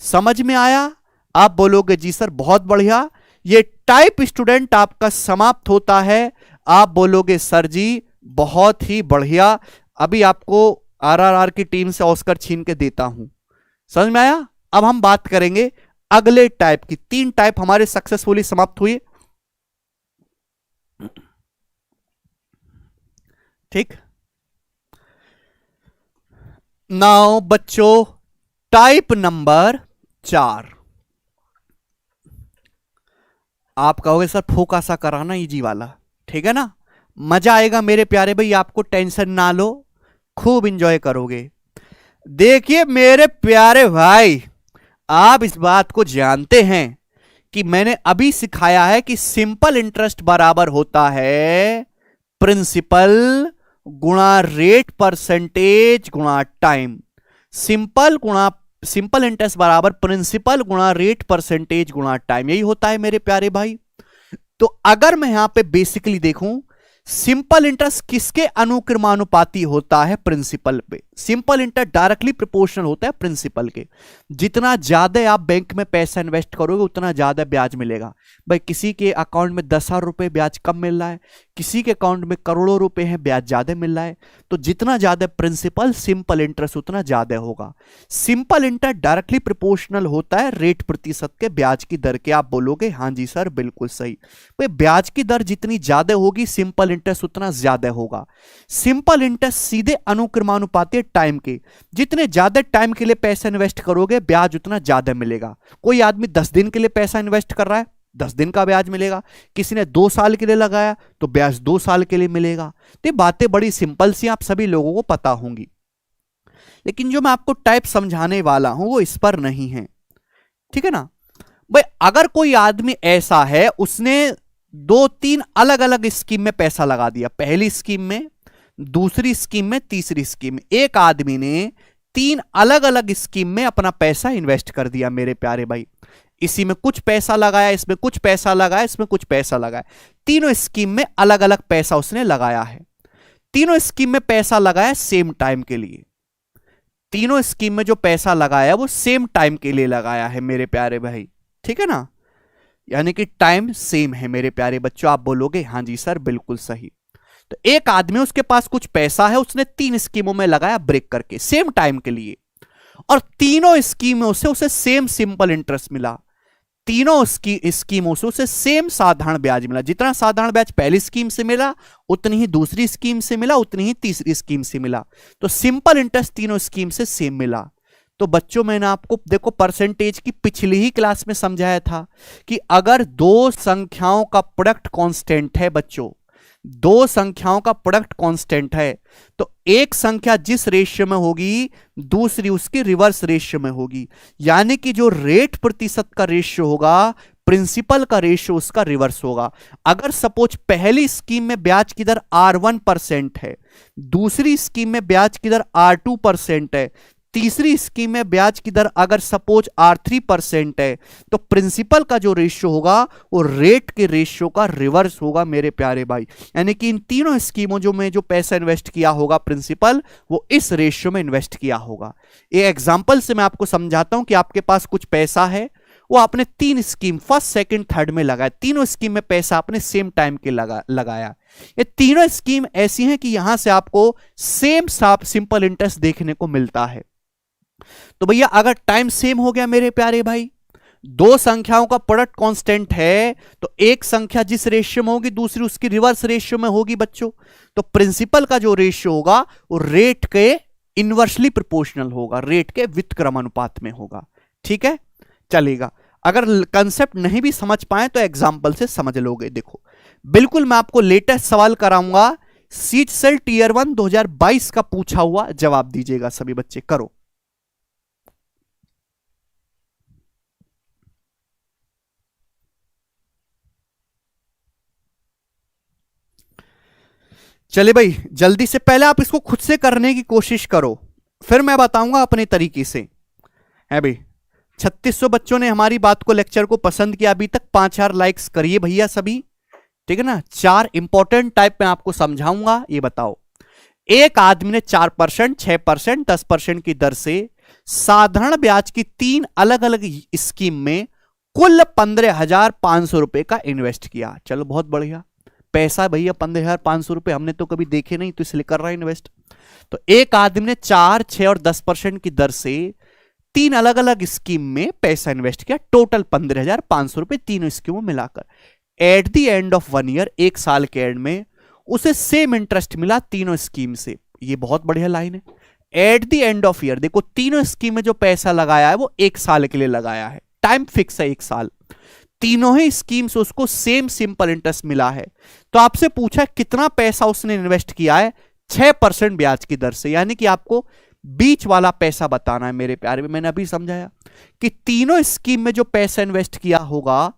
समझ में आया? आप बोलोगे जी सर बहुत बढ़िया। ये टाइप स्टूडेंट आपका समाप्त होता है। आप बोलोगे सर जी बहुत ही बढ़िया, अभी आपको आरआरआर की टीम से ऑस्कर छीन के देता हूं। समझ में आया? अब हम बात करेंगे अगले टाइप की। 3 टाइप हमारे सक्सेसफुली समाप्त हुए, ठीक। नाउ बच्चों, टाइप नंबर 4। आप कहोगे सर फोका सा कराना इजी वाला, ठीक है ना, मजा आएगा मेरे प्यारे भाई, आपको टेंशन ना लो, खूब इंजॉय करोगे। देखिए मेरे प्यारे भाई, आप इस बात को जानते हैं कि मैंने अभी सिखाया है कि सिंपल इंटरेस्ट बराबर होता है प्रिंसिपल गुणा रेट परसेंटेज गुणा टाइम। सिंपल इंटरेस्ट बराबर प्रिंसिपल गुणा रेट परसेंटेज गुणा टाइम, यही होता है मेरे प्यारे भाई। तो अगर मैं यहां पे बेसिकली देखूं, सिंपल इंटरेस्ट किसके अनुक्रमानुपाती होता है, प्रिंसिपल पे। सिंपल इंटरेस्ट डायरेक्टली प्रोपोर्शनल होता है प्रिंसिपल के। जितना ज्यादा आप बैंक में पैसा इन्वेस्ट करोगे उतना ज्यादा ब्याज मिलेगा। भाई किसी के अकाउंट में 10,000 रुपए ब्याज कम मिल रहा है, किसी के अकाउंट में करोड़ों रुपए हैं, ब्याज ज्यादा मिल रहा है। तो जितना ज्यादा प्रिंसिपल सिंपल इंटरेस्ट उतना ज्यादा होगा। सिंपल इंटरेस्ट डायरेक्टली प्रोपोर्शनल होता है रेट प्रतिशत के ब्याज की दर के। आप बोलोगे हाँ जी सर बिल्कुल सही। भाई ब्याज की दर जितनी ज्यादा होगी सिंपल इंटरेस्ट उतना ज्यादा होगा। सिंपल इंटरेस्ट सीधे अनुक्रमानुपाती टाइम के, जितने ज्यादा टाइम के लिए पैसा इन्वेस्ट करोगे ब्याज उतना ज्यादा मिलेगा। कोई आदमी 10 दिन के लिए पैसा इन्वेस्ट कर रहा है, 10 दिन का ब्याज मिलेगा। किसी ने 2 साल के लिए लगाया तो ब्याज 2 साल के लिए मिलेगा। तो बातें बड़ी सिंपल सी आप सभी लोगों को पता होंगी, लेकिन जो मैं आपको टाइप समझाने वाला हूं वो इस पर नहीं है, ठीक है ना। भाई अगर कोई आदमी ऐसा है उसने 2-3 अलग अलग स्कीम में पैसा लगा दिया, पहली स्कीम में, दूसरी स्कीम में, तीसरी स्कीम में, एक आदमी ने 3 अलग अलग स्कीम में अपना पैसा इन्वेस्ट कर दिया मेरे प्यारे भाई। इसी में कुछ पैसा लगाया, इसमें कुछ पैसा लगाया, इसमें कुछ पैसा लगाया, तीनों स्कीम में अलग अलग पैसा उसने लगाया है। तीनों स्कीम में पैसा लगाया सेम टाइम के लिए। तीनों स्कीम में जो पैसा लगाया वो सेम टाइम के लिए लगाया है मेरे प्यारे भाई, ठीक है ना। यानी कि टाइम सेम है मेरे प्यारे बच्चों। आप बोलोगे हाँ जी सर बिल्कुल सही। तो एक आदमी उसके पास कुछ पैसा है, उसने 3 स्कीमों में लगाया ब्रेक करके सेम टाइम के लिए, और तीनों स्कीमों से उसे सेम सिंपल इंटरेस्ट मिला। तीनों स्कीमों से उसे सेम साधारण ब्याज मिला। जितना साधारण ब्याज पहली स्कीम से मिला उतनी ही दूसरी स्कीम से मिला, उतनी ही तीसरी स्कीम से मिला। तो सिंपल इंटरेस्ट तीनों स्कीम से सेम मिला। तो बच्चों मैंने आपको देखो परसेंटेज की पिछली ही क्लास में समझाया था कि अगर 2 संख्याओं का प्रोडक्ट कांस्टेंट है बच्चों, 2 संख्याओं का प्रोडक्ट कांस्टेंट है, तो एक संख्या जिस रेशियो में होगी दूसरी उसकी रिवर्स रेशियो में होगी। यानी कि जो रेट प्रतिशत का रेशियो होगा प्रिंसिपल का रेशियो उसका रिवर्स होगा। अगर सपोज पहली स्कीम में ब्याज की दर R1% है, दूसरी स्कीम में ब्याज की दर R2% है, तीसरी स्कीम में ब्याज की दर अगर सपोज R3% है, तो प्रिंसिपल का जो रेशियो होगा वो रेट के रेशियो का रिवर्स होगा मेरे प्यारे भाई। यानी कि इन तीनों स्कीमों में जो पैसा इन्वेस्ट किया होगा प्रिंसिपल वो इस रेशियो में इन्वेस्ट किया होगा। ये एग्जांपल से मैं आपको समझाता हूं कि आपके पास कुछ पैसा है, वो आपने 3 स्कीम फर्स्ट सेकंड थर्ड में लगाया, तीनों स्कीम में पैसा आपने सेम टाइम के लगाया। ये तीनों स्कीम ऐसी हैं कि यहां से आपको सेम सिंपल इंटरेस्ट देखने को मिलता है। तो भैया अगर टाइम सेम हो गया मेरे प्यारे भाई, 2 संख्याओं का प्रोडक्ट कांस्टेंट है, तो एक संख्या जिस रेशियो में होगी दूसरी उसकी रिवर्स रेशियो में होगी बच्चों। तो प्रिंसिपल का जो रेशियो होगा वो रेट के इनवर्सली प्रोपोर्शनल होगा, रेट के व्युत्क्रम अनुपात में होगा, ठीक है चलेगा। अगर कंसेप्ट नहीं भी समझ पाए तो एग्जाम्पल से समझ लोगे। देखो बिल्कुल मैं आपको लेटेस्ट सवाल कराऊंगा, सीटसेल टीयर 1 2022 का पूछा हुआ, जवाब दीजिएगा सभी बच्चे, करो। चले भाई जल्दी से, पहले आप इसको खुद से करने की कोशिश करो, फिर मैं बताऊंगा अपने तरीके से। है भाई 3600 बच्चों ने हमारी बात को, लेक्चर को पसंद किया अभी तक। 5000 लाइक्स करिए भैया सभी, ठीक है ना। 4 इंपॉर्टेंट टाइप में आपको समझाऊंगा। ये बताओ, एक आदमी ने 4%, 6%, 10% की दर से साधारण ब्याज की 3 अलग अलग स्कीम में कुल 15,500 रुपए का इन्वेस्ट किया। चलो बहुत बढ़िया पैसा भैया, 15,500 रुपए हमने तो कभी देखे नहीं, तो इसलिए कर रहा है इन्वेस्ट। तो एक आदमी ने 4, 6 और 10% की दर से 3 अलग अलग स्कीम में पैसा इन्वेस्ट किया, टोटल 15,500 रुपए तीनों स्कीमों मिलाकर। At the end of 1 year, एक साल के एंड में उसे सेम इंटरेस्ट मिला तीनों स्कीम से। ये बहुत बढ़िया लाइन है। At the end of year, देखो तीनों स्कीम में जो पैसा लगाया है वो 1 साल के लिए लगाया है, टाइम फिक्स है 1 साल। तीनों ही स्कीम से उसको सेम सिंपल इंटरेस्ट मिला है। तो आपसे पूछा कितना पैसा उसने इन्वेस्ट किया है, 6% ब्याज की दर से। यानी कि आपको बीच वाला पैसा बताना है मेरे प्यारे में। मैंने अभी समझाया कि तीनों स्कीम में जो पैसा इन्वेस्ट किया होगा,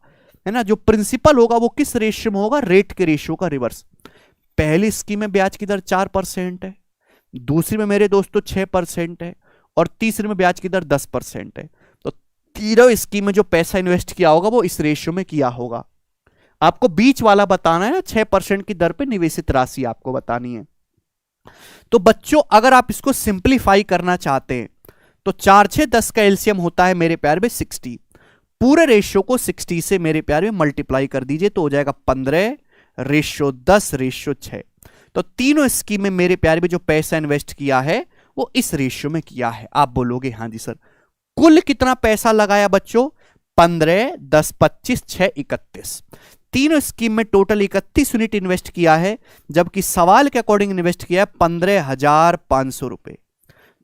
है ना, जो प्रिंसिपल होगा वो किस रेशियो में होगा, रेट के रेशियो का रिवर्स। पहली स्कीम में ब्याज की दर 4% है, दूसरी में मेरे दोस्तों 6% है, और तीसरी में ब्याज की दर 10% है। तो तीनों स्कीम में जो पैसा इन्वेस्ट किया होगा वो इस रेशियो में किया होगा। आपको बीच वाला बताना है, 6% की दर पे निवेशित राशि आपको बतानी है। तो बच्चों अगर आप इसको सिंप्लीफाई करना चाहते हैं तो 4, 6, 10 का एलसीएम होता है मेरे प्यारे में 60। पूरे रेशियो को 60 से मेरे प्यारे में मल्टीप्लाई कर दीजिए तो हो जाएगा 15, रेशियो 10:6। तो तीनों स्कीम में मेरे प्यारे में जो पैसा इन्वेस्ट किया है वो इस रेशियो में किया है। आप बोलोगे हाँ जी सर, कुल कितना पैसा लगाया बच्चों? 15, 10, 25, 6, 31। तीनों स्कीम में टोटल 31 यूनिट इन्वेस्ट किया है, जबकि सवाल के अकॉर्डिंग इन्वेस्ट किया है 15,500 रुपए।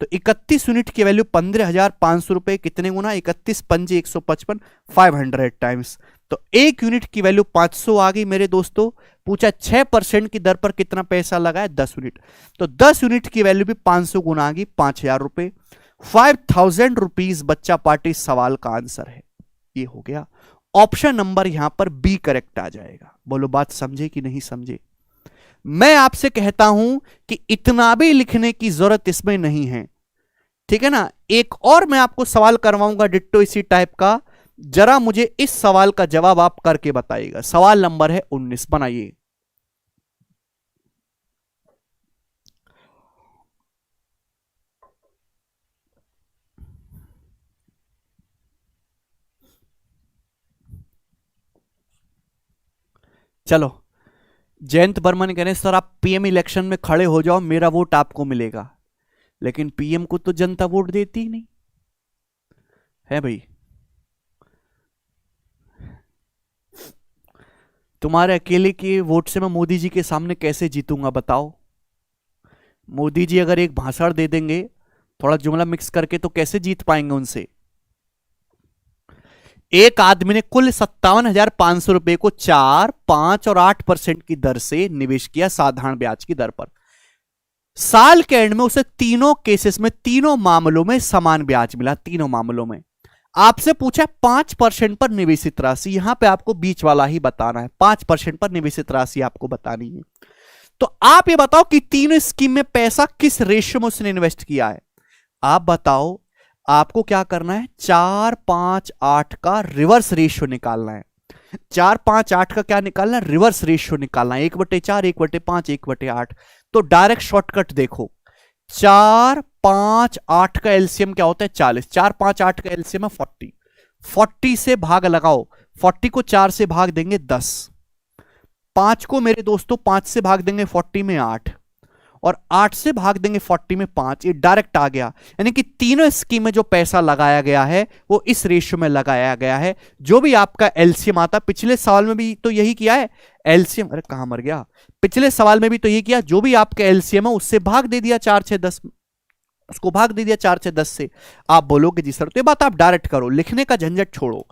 तो 31 यूनिट की वैल्यू 15,500 रुपए, कितने गुना? 31 पंजे 155, 500 टाइम्स। तो एक यूनिट की वैल्यू 500 आ गई मेरे दोस्तों। पूछा 6% की दर पर कितना पैसा लगाया? 10 यूनिट। तो 10 यूनिट की वैल्यू भी 500 गुना आ गई, 5,000 रुपए। 5,000 रुपीज बच्चा पार्टी सवाल का आंसर है। ये हो गया ऑप्शन नंबर, यहां पर बी करेक्ट आ जाएगा। बोलो बात समझे कि नहीं समझे? मैं आपसे कहता हूं कि इतना भी लिखने की जरूरत इसमें नहीं है, ठीक है ना। एक और मैं आपको सवाल करवाऊंगा डिट्टो इसी टाइप का, जरा मुझे इस सवाल का जवाब आप करके बताइएगा। सवाल नंबर है 19, बनाइए। चलो, जयंत बर्मन कह रहे हैं सर आप पीएम इलेक्शन में खड़े हो जाओ, मेरा वोट आपको मिलेगा। लेकिन पीएम को तो जनता वोट देती ही नहीं है भाई। तुम्हारे अकेले के वोट से मैं मोदी जी के सामने कैसे जीतूंगा बताओ? मोदी जी अगर एक भाषण दे देंगे थोड़ा जुमला मिक्स करके, तो कैसे जीत पाएंगे उनसे? एक आदमी ने कुल 57,500 रुपए को 4, 5 और 8% की दर से निवेश किया, साधारण ब्याज की दर पर। साल के एंड में उसे तीनों केसेस में, तीनों मामलों में समान ब्याज मिला। तीनों मामलों में आपसे पूछा 5% पर निवेशित राशि, यहां पे आपको बीच वाला ही बताना है। 5% पर निवेशित राशि आपको बतानी है। तो आप ये बताओ कि तीनों स्कीम में पैसा किस रेशियो में उसने इन्वेस्ट किया है? आप बताओ, आपको क्या करना है? 4, 5, 8 का रिवर्स रेशियो निकालना है। 4, 5, 8 का क्या निकालना है? रिवर्स रेशियो निकालना है। 1/4, 1/5, 1/8। तो डायरेक्ट शॉर्टकट देखो, 4, 5, 8 का एलसीएम क्या होता है? 40। 4, 5, 8 का एलसीएम है 40। 40 से भाग लगाओ, 40 को 4 से भाग देंगे 10, 5 को मेरे दोस्तों 5 से भाग देंगे 40 में 8, और 8 से भाग देंगे 40 में 5। ये डायरेक्ट आ गया। यानी कि तीनों स्कीम में जो पैसा लगाया गया है वो इस रेशियो में लगाया गया है। जो भी आपका एलसीएम आता, पिछले सवाल में भी तो यही किया है एलसीएम। अरे कहां मर गया? पिछले सवाल में भी तो यही किया, जो भी आपका एलसीएम है उससे भाग दे दिया 4, 6, 10, उसको भाग दे दिया 4, 6, 10 से। आप बोलोगे जी सर, तो ये बात आप डायरेक्ट करो, लिखने का झंझट छोड़ो।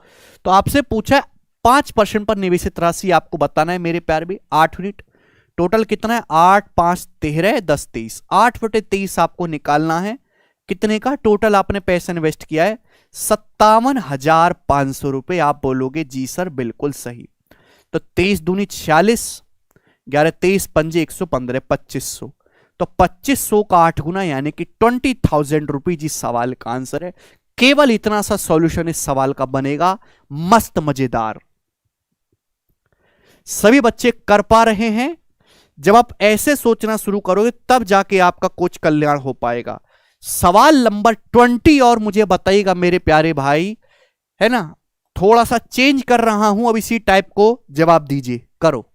तो आपसे पूछा 5% पर निवेशित राशि आपको बताना है मेरे प्यार भी। 8 यूनिट, टोटल कितना है? 8, 5, 13, 10, 23। 8/23 आपको निकालना है। कितने का टोटल आपने पैसा इन्वेस्ट किया है? 57,500 रुपए। आप बोलोगे जी सर बिल्कुल सही। तो 23 दूनी 46, 11 23 पंजे 115, 2500। तो 2500 का 8 गुना यानी कि 20,000 रुपीज इस सवाल का आंसर है। केवल इतना सा सॉल्यूशन इस सवाल का बनेगा, मस्त मजेदार। सभी बच्चे कर पा रहे हैं? जब आप ऐसे सोचना शुरू करोगे तब जाके आपका कोच कल्याण हो पाएगा। सवाल नंबर 20 और मुझे बताइएगा मेरे प्यारे भाई, है ना। थोड़ा सा चेंज कर रहा हूं अब, इसी टाइप को जवाब दीजिए, करो।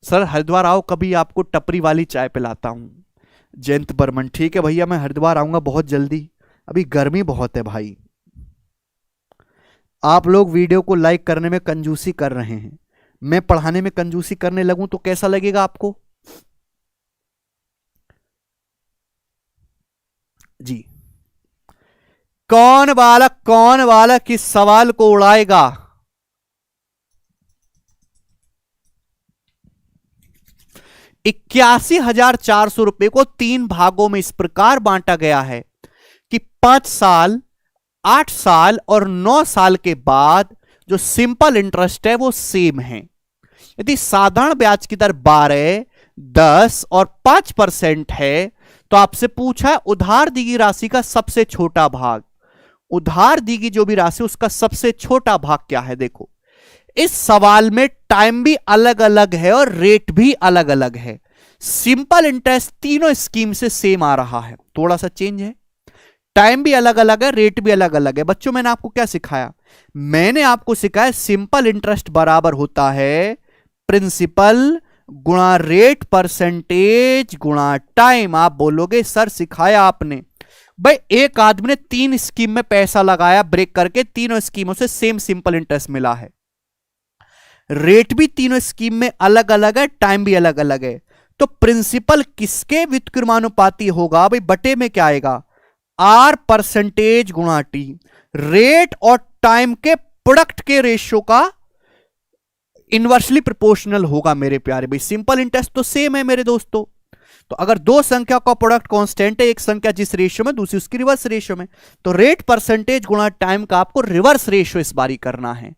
सर हरिद्वार आओ कभी, आपको टपरी वाली चाय पिलाता हूं। जयंत बर्मन, ठीक है भैया मैं हरिद्वार आऊंगा बहुत जल्दी। अभी गर्मी बहुत है भाई। आप लोग वीडियो को लाइक करने में कंजूसी कर रहे हैं, मैं पढ़ाने में कंजूसी करने लगूं तो कैसा लगेगा आपको? जी, कौन बालक इस सवाल को उड़ाएगा? ₹81,400 को 3 भागों में इस प्रकार बांटा गया है कि 5 साल, 8 साल और 9 साल के बाद जो सिंपल इंटरेस्ट है वो सेम है। यदि साधारण ब्याज की दर 12, 10 और 5% है तो आपसे पूछा है उधार दी गई राशि का सबसे छोटा भाग। उधार दी गई जो भी राशि उसका सबसे छोटा भाग क्या है? देखो इस सवाल में टाइम भी अलग अलग है और रेट भी अलग अलग है। सिंपल इंटरेस्ट तीनों स्कीम से सेम आ रहा है, थोड़ा सा चेंज है। टाइम भी अलग अलग है, रेट भी अलग अलग है। बच्चों मैंने आपको क्या सिखाया? मैंने आपको सिखाया सिंपल इंटरेस्ट बराबर होता है प्रिंसिपल गुणा रेट परसेंटेज गुणा टाइम। आप बोलोगे सर सिखाया आपने। भाई एक आदमी ने 3 स्कीम में पैसा लगाया ब्रेक करके, तीनों स्कीमों से सेम सिंपल इंटरेस्ट मिला है, रेट भी तीनों स्कीम में अलग अलग है, टाइम भी अलग अलग है। तो प्रिंसिपल किसके व्युत्क्रमानुपाती होगा? भाई बटे में क्या आएगा? आर परसेंटेज गुणा टी। रेट और टाइम के प्रोडक्ट के रेशियो का इनवर्सली प्रोपोर्शनल होगा मेरे प्यारे भाई। सिंपल इंटरेस्ट तो सेम है मेरे दोस्तों। तो अगर दो संख्या का प्रोडक्ट कांस्टेंट है, एक संख्या जिस रेशियो में, दूसरी उसकी रिवर्स रेशियो में, तो रेट परसेंटेज गुणा टाइम का आपको रिवर्स रेशियो इस बारी करना है।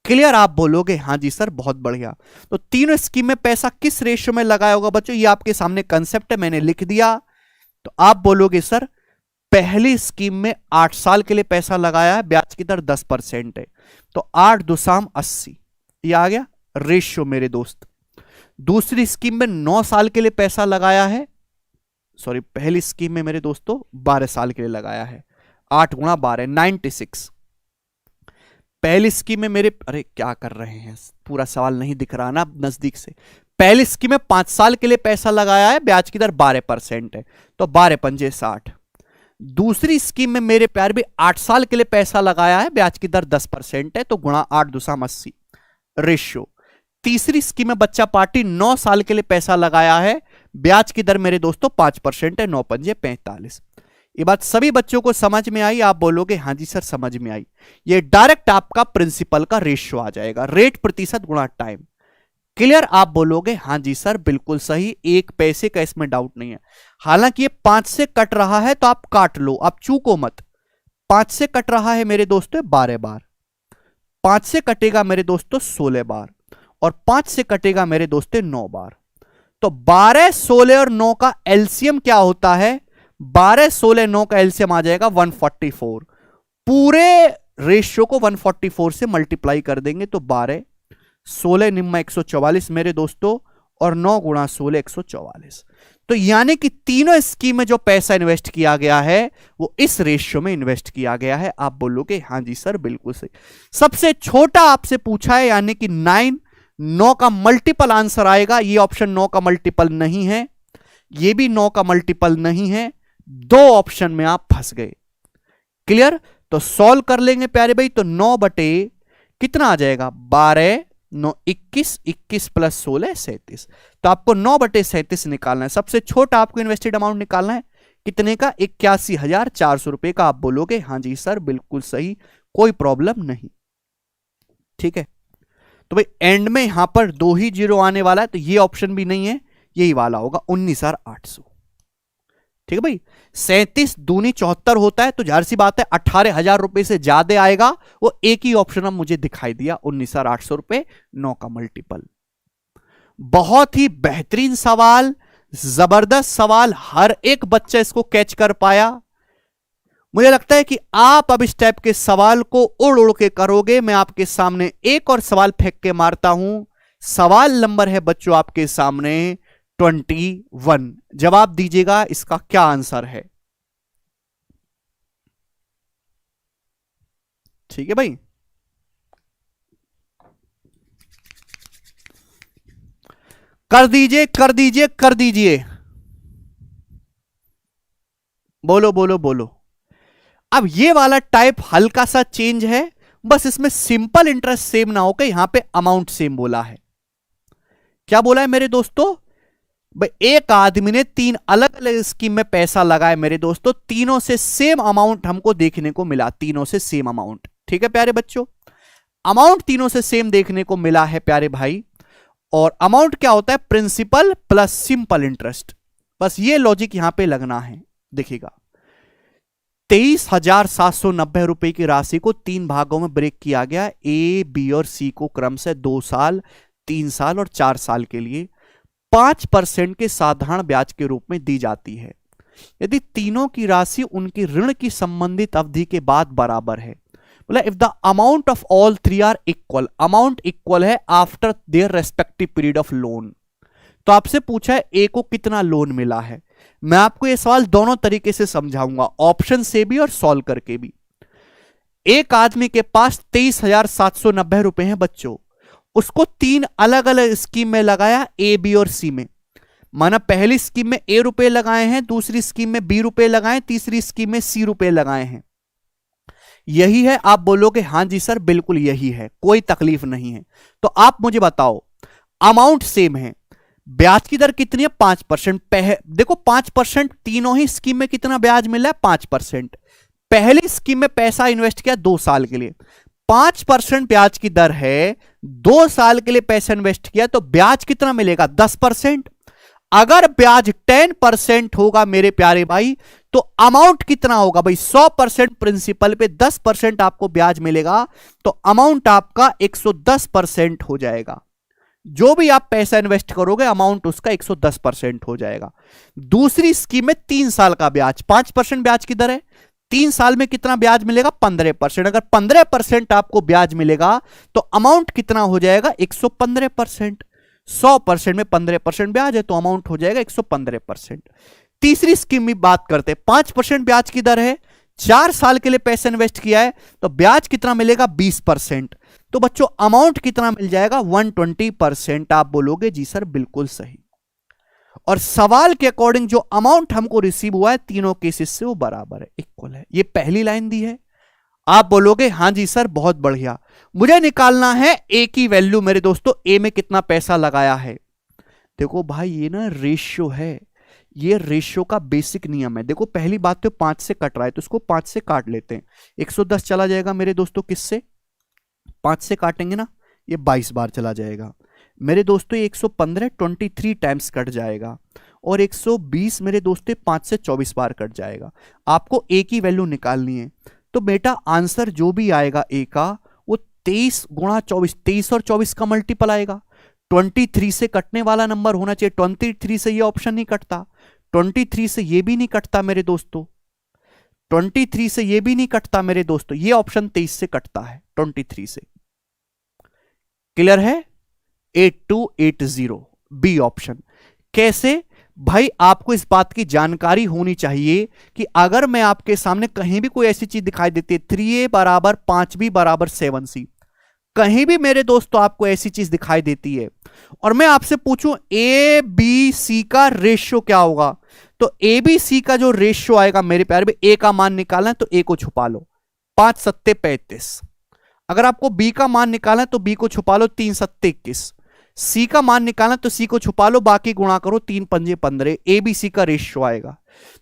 क्लियर? आप बोलोगे हाँ जी सर बहुत बढ़िया। तो तीनों स्कीम में पैसा किस रेशियो में लगाया होगा बच्चों? ये आपके सामने कंसेप्ट है, मैंने लिख दिया। तो आप बोलोगे सर पहली स्कीम में 8 साल के लिए पैसा लगाया है, ब्याज की दर 10% है, तो 8 दुसाम 80, ये आ गया रेशियो मेरे दोस्त। दूसरी स्कीम में 9 साल के लिए पैसा लगाया है, सॉरी पहली स्कीम में मेरे दोस्तों 12 साल के लिए लगाया है, 8 गुणा 12 96। पहली स्कीम में मेरे, अरे क्या कर रहे हैं, पूरा सवाल नहीं दिख रहा ना नजदीक से। पहली स्कीम में 5 साल के लिए पैसा लगाया है, ब्याज की दर 12% है, तो 12 पंजे 60। दूसरी स्कीम में मेरे प्यार भी 8 साल के लिए पैसा लगाया है, ब्याज की दर 10% है, तो गुणा 8 दुसाम 80 रेशियो। तीसरी स्कीम में बच्चा पार्टी 9 साल के लिए पैसा लगाया है, ब्याज की दर मेरे दोस्तों 5% है, 9 पंजे 45। ये बात सभी बच्चों को समझ में आई? आप बोलोगे हाँ जी सर समझ में आई। ये डायरेक्ट आपका प्रिंसिपल का रेशियो आ जाएगा, रेट प्रतिशत गुणा टाइम। क्लियर? आप बोलोगे हाँ जी सर बिल्कुल सही, 1 पैसे का इसमें डाउट नहीं है। हालांकि ये 5 से कट रहा है तो आप काट लो, आप चूको मत। 5 से कट रहा है मेरे दोस्तों 12 बार, 5 से कटेगा मेरे दोस्तों 16 बार, और 5 से कटेगा मेरे दोस्तों 9 बार। तो 12, 16 और 9 का एलसीएम क्या होता है? 12, 16, 9 का एलसीएम आ जाएगा 144। पूरे रेशियो को 144 से मल्टीप्लाई कर देंगे तो 12, 16 निम्मा 144 मेरे दोस्तों, और 9 गुणा 16 144। तो यानी कि तीनों स्कीम में जो पैसा इन्वेस्ट किया गया है वो इस रेशियो में इन्वेस्ट किया गया है। आप बोलोगे हाँ जी सर बिल्कुल सही। सबसे छोटा आपसे पूछा है यानी कि 9 का मल्टीपल आंसर आएगा। ये ऑप्शन 9 का मल्टीपल नहीं है, ये भी 9 का मल्टीपल नहीं है, 2 ऑप्शन में आप फंस गए। क्लियर? तो सॉल्व कर लेंगे प्यारे भाई। तो 9 बटे कितना आ जाएगा? 12, 9 21, 21 प्लस 16 37। तो आपको 9 बटे 37 निकालना है। सबसे छोटा आपको इन्वेस्टेड अमाउंट निकालना है कितने का? 81,400 रुपए का। आप बोलोगे हाँ जी सर बिल्कुल सही, कोई प्रॉब्लम नहीं। ठीक है, तो भाई एंड में यहां पर 2 ही जीरो आने वाला है, तो ये ऑप्शन भी नहीं है, यही वाला होगा 19,800। ठीक है भाई, 37 दूनी 74 होता है, तो जाहिर सी बात है 18,000 रुपए से ज्यादा आएगा। वो एक ही ऑप्शन अब मुझे दिखाई दिया 19,800 रुपए, 9 का मल्टीपल। बहुत ही बेहतरीन सवाल, जबरदस्त सवाल, हर एक बच्चा इसको कैच कर पाया। मुझे लगता है कि आप अब इस टाइप के सवाल को उड़ उड़ के करोगे। मैं आपके सामने एक और सवाल फेंक के मारता हूं। सवाल नंबर है बच्चों आपके सामने 21। जवाब दीजिएगा इसका क्या आंसर है। ठीक है भाई, कर दीजिए कर दीजिए कर दीजिए, बोलो बोलो बोलो। अब ये वाला टाइप हल्का सा चेंज है, बस इसमें सिंपल इंटरेस्ट सेम ना होकर यहां पे अमाउंट सेम बोला है। क्या बोला है मेरे दोस्तों? भाई एक आदमी ने 3 अलग अलग स्कीम में पैसा लगाया मेरे दोस्तों, तीनों से सेम अमाउंट हमको देखने को मिला, तीनों से सेम अमाउंट। ठीक है प्यारे बच्चों, अमाउंट तीनों से सेम देखने को मिला है प्यारे भाई। और अमाउंट क्या होता है? Principal plus simple interest. बस ये लॉजिक यहां पे लगना है। देखिएगा 23,790 रुपए की राशि को 3 भागों में ब्रेक किया गया। ए, बी और सी को क्रम से 2 साल, 3 साल और 4 साल के लिए 5% के साधारण ब्याज के रूप में दी जाती है यदि तीनों की राशि उनकी ऋण की संबंधित अवधि के बाद बराबर है। बोला if the amount of all 3 are equal, amount equal है after their respective period of loan. तो आपसे पूछा है ए को कितना लोन मिला है, मैं आपको ये सवाल दोनों तरीके से समझाऊंगा, ऑप्शन से भी और सॉल्व करके भी। एक आदमी के पास 23,790 रुपए हैं बच्चों, उसको 3 अलग अलग स्कीम में लगाया, ए बी और सी में। माना पहली स्कीम में ए रुपए लगाए हैं, दूसरी स्कीम में बी रुपए लगाए, तीसरी स्कीम में सी रुपए लगाए हैं। यही है? आप बोलोगे हां जी सर बिल्कुल यही है, कोई तकलीफ नहीं है। तो आप मुझे बताओ, अमाउंट सेम है, ब्याज की दर कितनी है? 5%। देखो 5% तीनों ही स्कीम में कितना ब्याज मिला है? 5%। पहली स्कीम में पैसा इन्वेस्ट किया 2 साल के लिए, 5% ब्याज की दर है, 2 साल के लिए पैसा इन्वेस्ट किया तो ब्याज कितना मिलेगा? 10%। अगर ब्याज 10% होगा मेरे प्यारे भाई, तो अमाउंट कितना होगा भाई? 100% प्रिंसिपल पे 10% आपको ब्याज मिलेगा, तो अमाउंट आपका 110% हो जाएगा। जो भी आप पैसा इन्वेस्ट करोगे अमाउंट उसका 110% हो जाएगा। दूसरी स्कीम में 3 साल का ब्याज, 5% ब्याज की दर है, 3 साल में कितना ब्याज मिलेगा? 15%। अगर 15% आपको ब्याज मिलेगा तो अमाउंट कितना हो जाएगा? 115%। 100% में 15% ब्याज है तो अमाउंट हो जाएगा 115%। तीसरी स्कीम में बात करते हैं, 5% ब्याज की दर है, 4 साल के लिए पैसा इन्वेस्ट किया है तो ब्याज कितना मिलेगा? 20%। तो बच्चों अमाउंट कितना मिल जाएगा? 120%। आप बोलोगे जी सर बिल्कुल सही। और सवाल के अकॉर्डिंग जो अमाउंट हमको रिसीव हुआ है तीनों केसेस से वो बराबर है, इक्वल है। ये पहली लाइन दी है। आप बोलोगे हां जी सर बहुत बढ़िया, मुझे निकालना है ए की वैल्यू मेरे दोस्तों, ए में कितना पैसा लगाया है। देखो भाई ये ना रेशियो है, ये रेशियो का बेसिक नियम है। देखो पहली बात तो 5 से कट रहा है तो इसको 5 से काट लेते हैं, 110 चला जाएगा मेरे दोस्तों, किससे? 5 से काटेंगे ना, ये 22 बार चला जाएगा मेरे दोस्तों। ये 115 23 टाइम्स कट जाएगा, और 120 मेरे दोस्तों 5 से 24 बार कट जाएगा। आपको ए की वैल्यू निकालनी है तो बेटा आंसर जो भी आएगा ए का वो 23 गुणा 24, 23 और 24 का मल्टीपल आएगा। 23 से कटने वाला नंबर होना चाहिए, 23 से ये ऑप्शन नहीं कटता, 23 से ये भी नहीं कटता मेरे दोस्तों, 23 से ये भी नहीं कटता मेरे दोस्तों, ये ऑप्शन 23 से कटता है 23 से। क्लियर है? 8280 बी ऑप्शन। कैसे भाई? आपको इस बात की जानकारी होनी चाहिए कि अगर मैं आपके सामने कहीं भी कोई ऐसी चीज दिखाई देती है 3a बराबर 5b बराबर 7c, कहीं भी मेरे दोस्तों आपको ऐसी चीज दिखाई देती है और मैं आपसे पूछूं ए बी सी का रेशियो क्या होगा, तो ए बी सी का जो रेशियो आएगा मेरे प्यारे में, ए का मान निकालना है तो ए को छुपा लो, 5 सत्ते 35। अगर आपको बी का मान निकालना है तो बी को छुपा लो, 3 सत्ते 21। सी का मान निकालना तो सी को छुपा लो, बाकी गुणा करो, 3 पंजे 15, ए बी सी का रेशियो आएगा।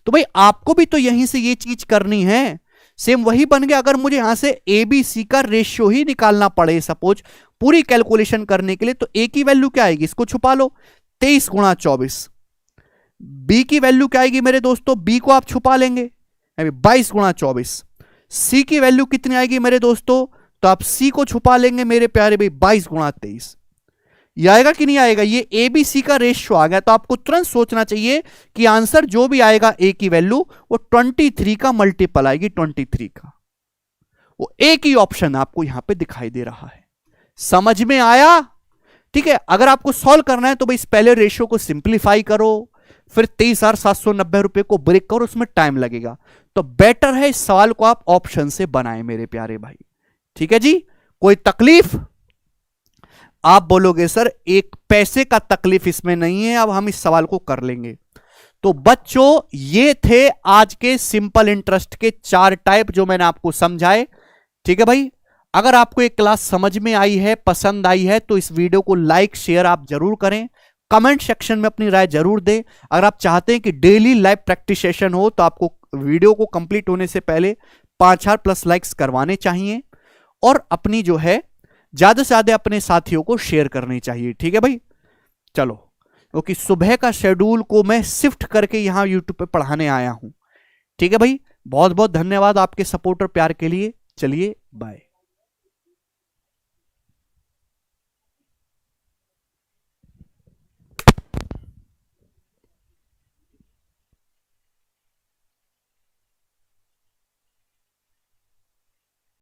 तो भाई आपको भी तो यहीं से ये चीज करनी है, सेम वही बन गया। अगर मुझे यहां से ए बी सी का रेशियो ही निकालना पड़े सपोज पूरी कैलकुलेशन करने के लिए, तो ए की वैल्यू क्या आएगी? इसको छुपा लो, 23 गुणा 24। बी की वैल्यू क्या आएगी मेरे दोस्तों? बी को आप छुपा लेंगे, 22 गुणा 24। सी की वैल्यू कितनी आएगी मेरे दोस्तों? तो आप सी को छुपा लेंगे मेरे प्यारे भाई, 22 गुणा 23। ये आएगा कि नहीं आएगा? ये ए बी सी का रेशियो आ गया। तो आपको तुरंत सोचना चाहिए कि आंसर जो भी आएगा ए की वैल्यू वो 23 का मल्टीपल आएगी, 23 का। वो एक ही ऑप्शन आपको यहां पे दिखाई दे रहा है। समझ में आया? ठीक है। अगर आपको सॉल्व करना है तो भाई पहले रेशियो को सिंप्लीफाई करो, फिर 23,790 रुपए को ब्रेक करो, उसमें टाइम लगेगा। तो बेटर है इस सवाल को आप ऑप्शन से बनाएं मेरे प्यारे भाई। ठीक है जी, कोई तकलीफ? आप बोलोगे सर एक पैसे का तकलीफ इसमें नहीं है, अब हम इस सवाल को कर लेंगे। तो बच्चों ये थे आज के सिंपल इंटरेस्ट के 4 टाइप जो मैंने आपको समझाए। ठीक है भाई, अगर आपको एक क्लास समझ में आई है, पसंद आई है, तो इस वीडियो को लाइक शेयर आप जरूर करें, कमेंट सेक्शन में अपनी राय जरूर दें। अगर आप चाहते हैं कि डेली लाइव प्रैक्टिस सेशन हो तो आपको वीडियो को कंप्लीट होने से पहले 5000+ लाइक्स करवाने चाहिए, और अपनी जो है ज्यादा से ज्यादा अपने साथियों को शेयर करनी चाहिए। ठीक है भाई, चलो, क्योंकि सुबह का शेड्यूल को मैं शिफ्ट करके यहां यूट्यूब पे पढ़ाने आया हूं। ठीक है भाई, बहुत बहुत धन्यवाद आपके सपोर्ट और प्यार के लिए। चलिए बाय।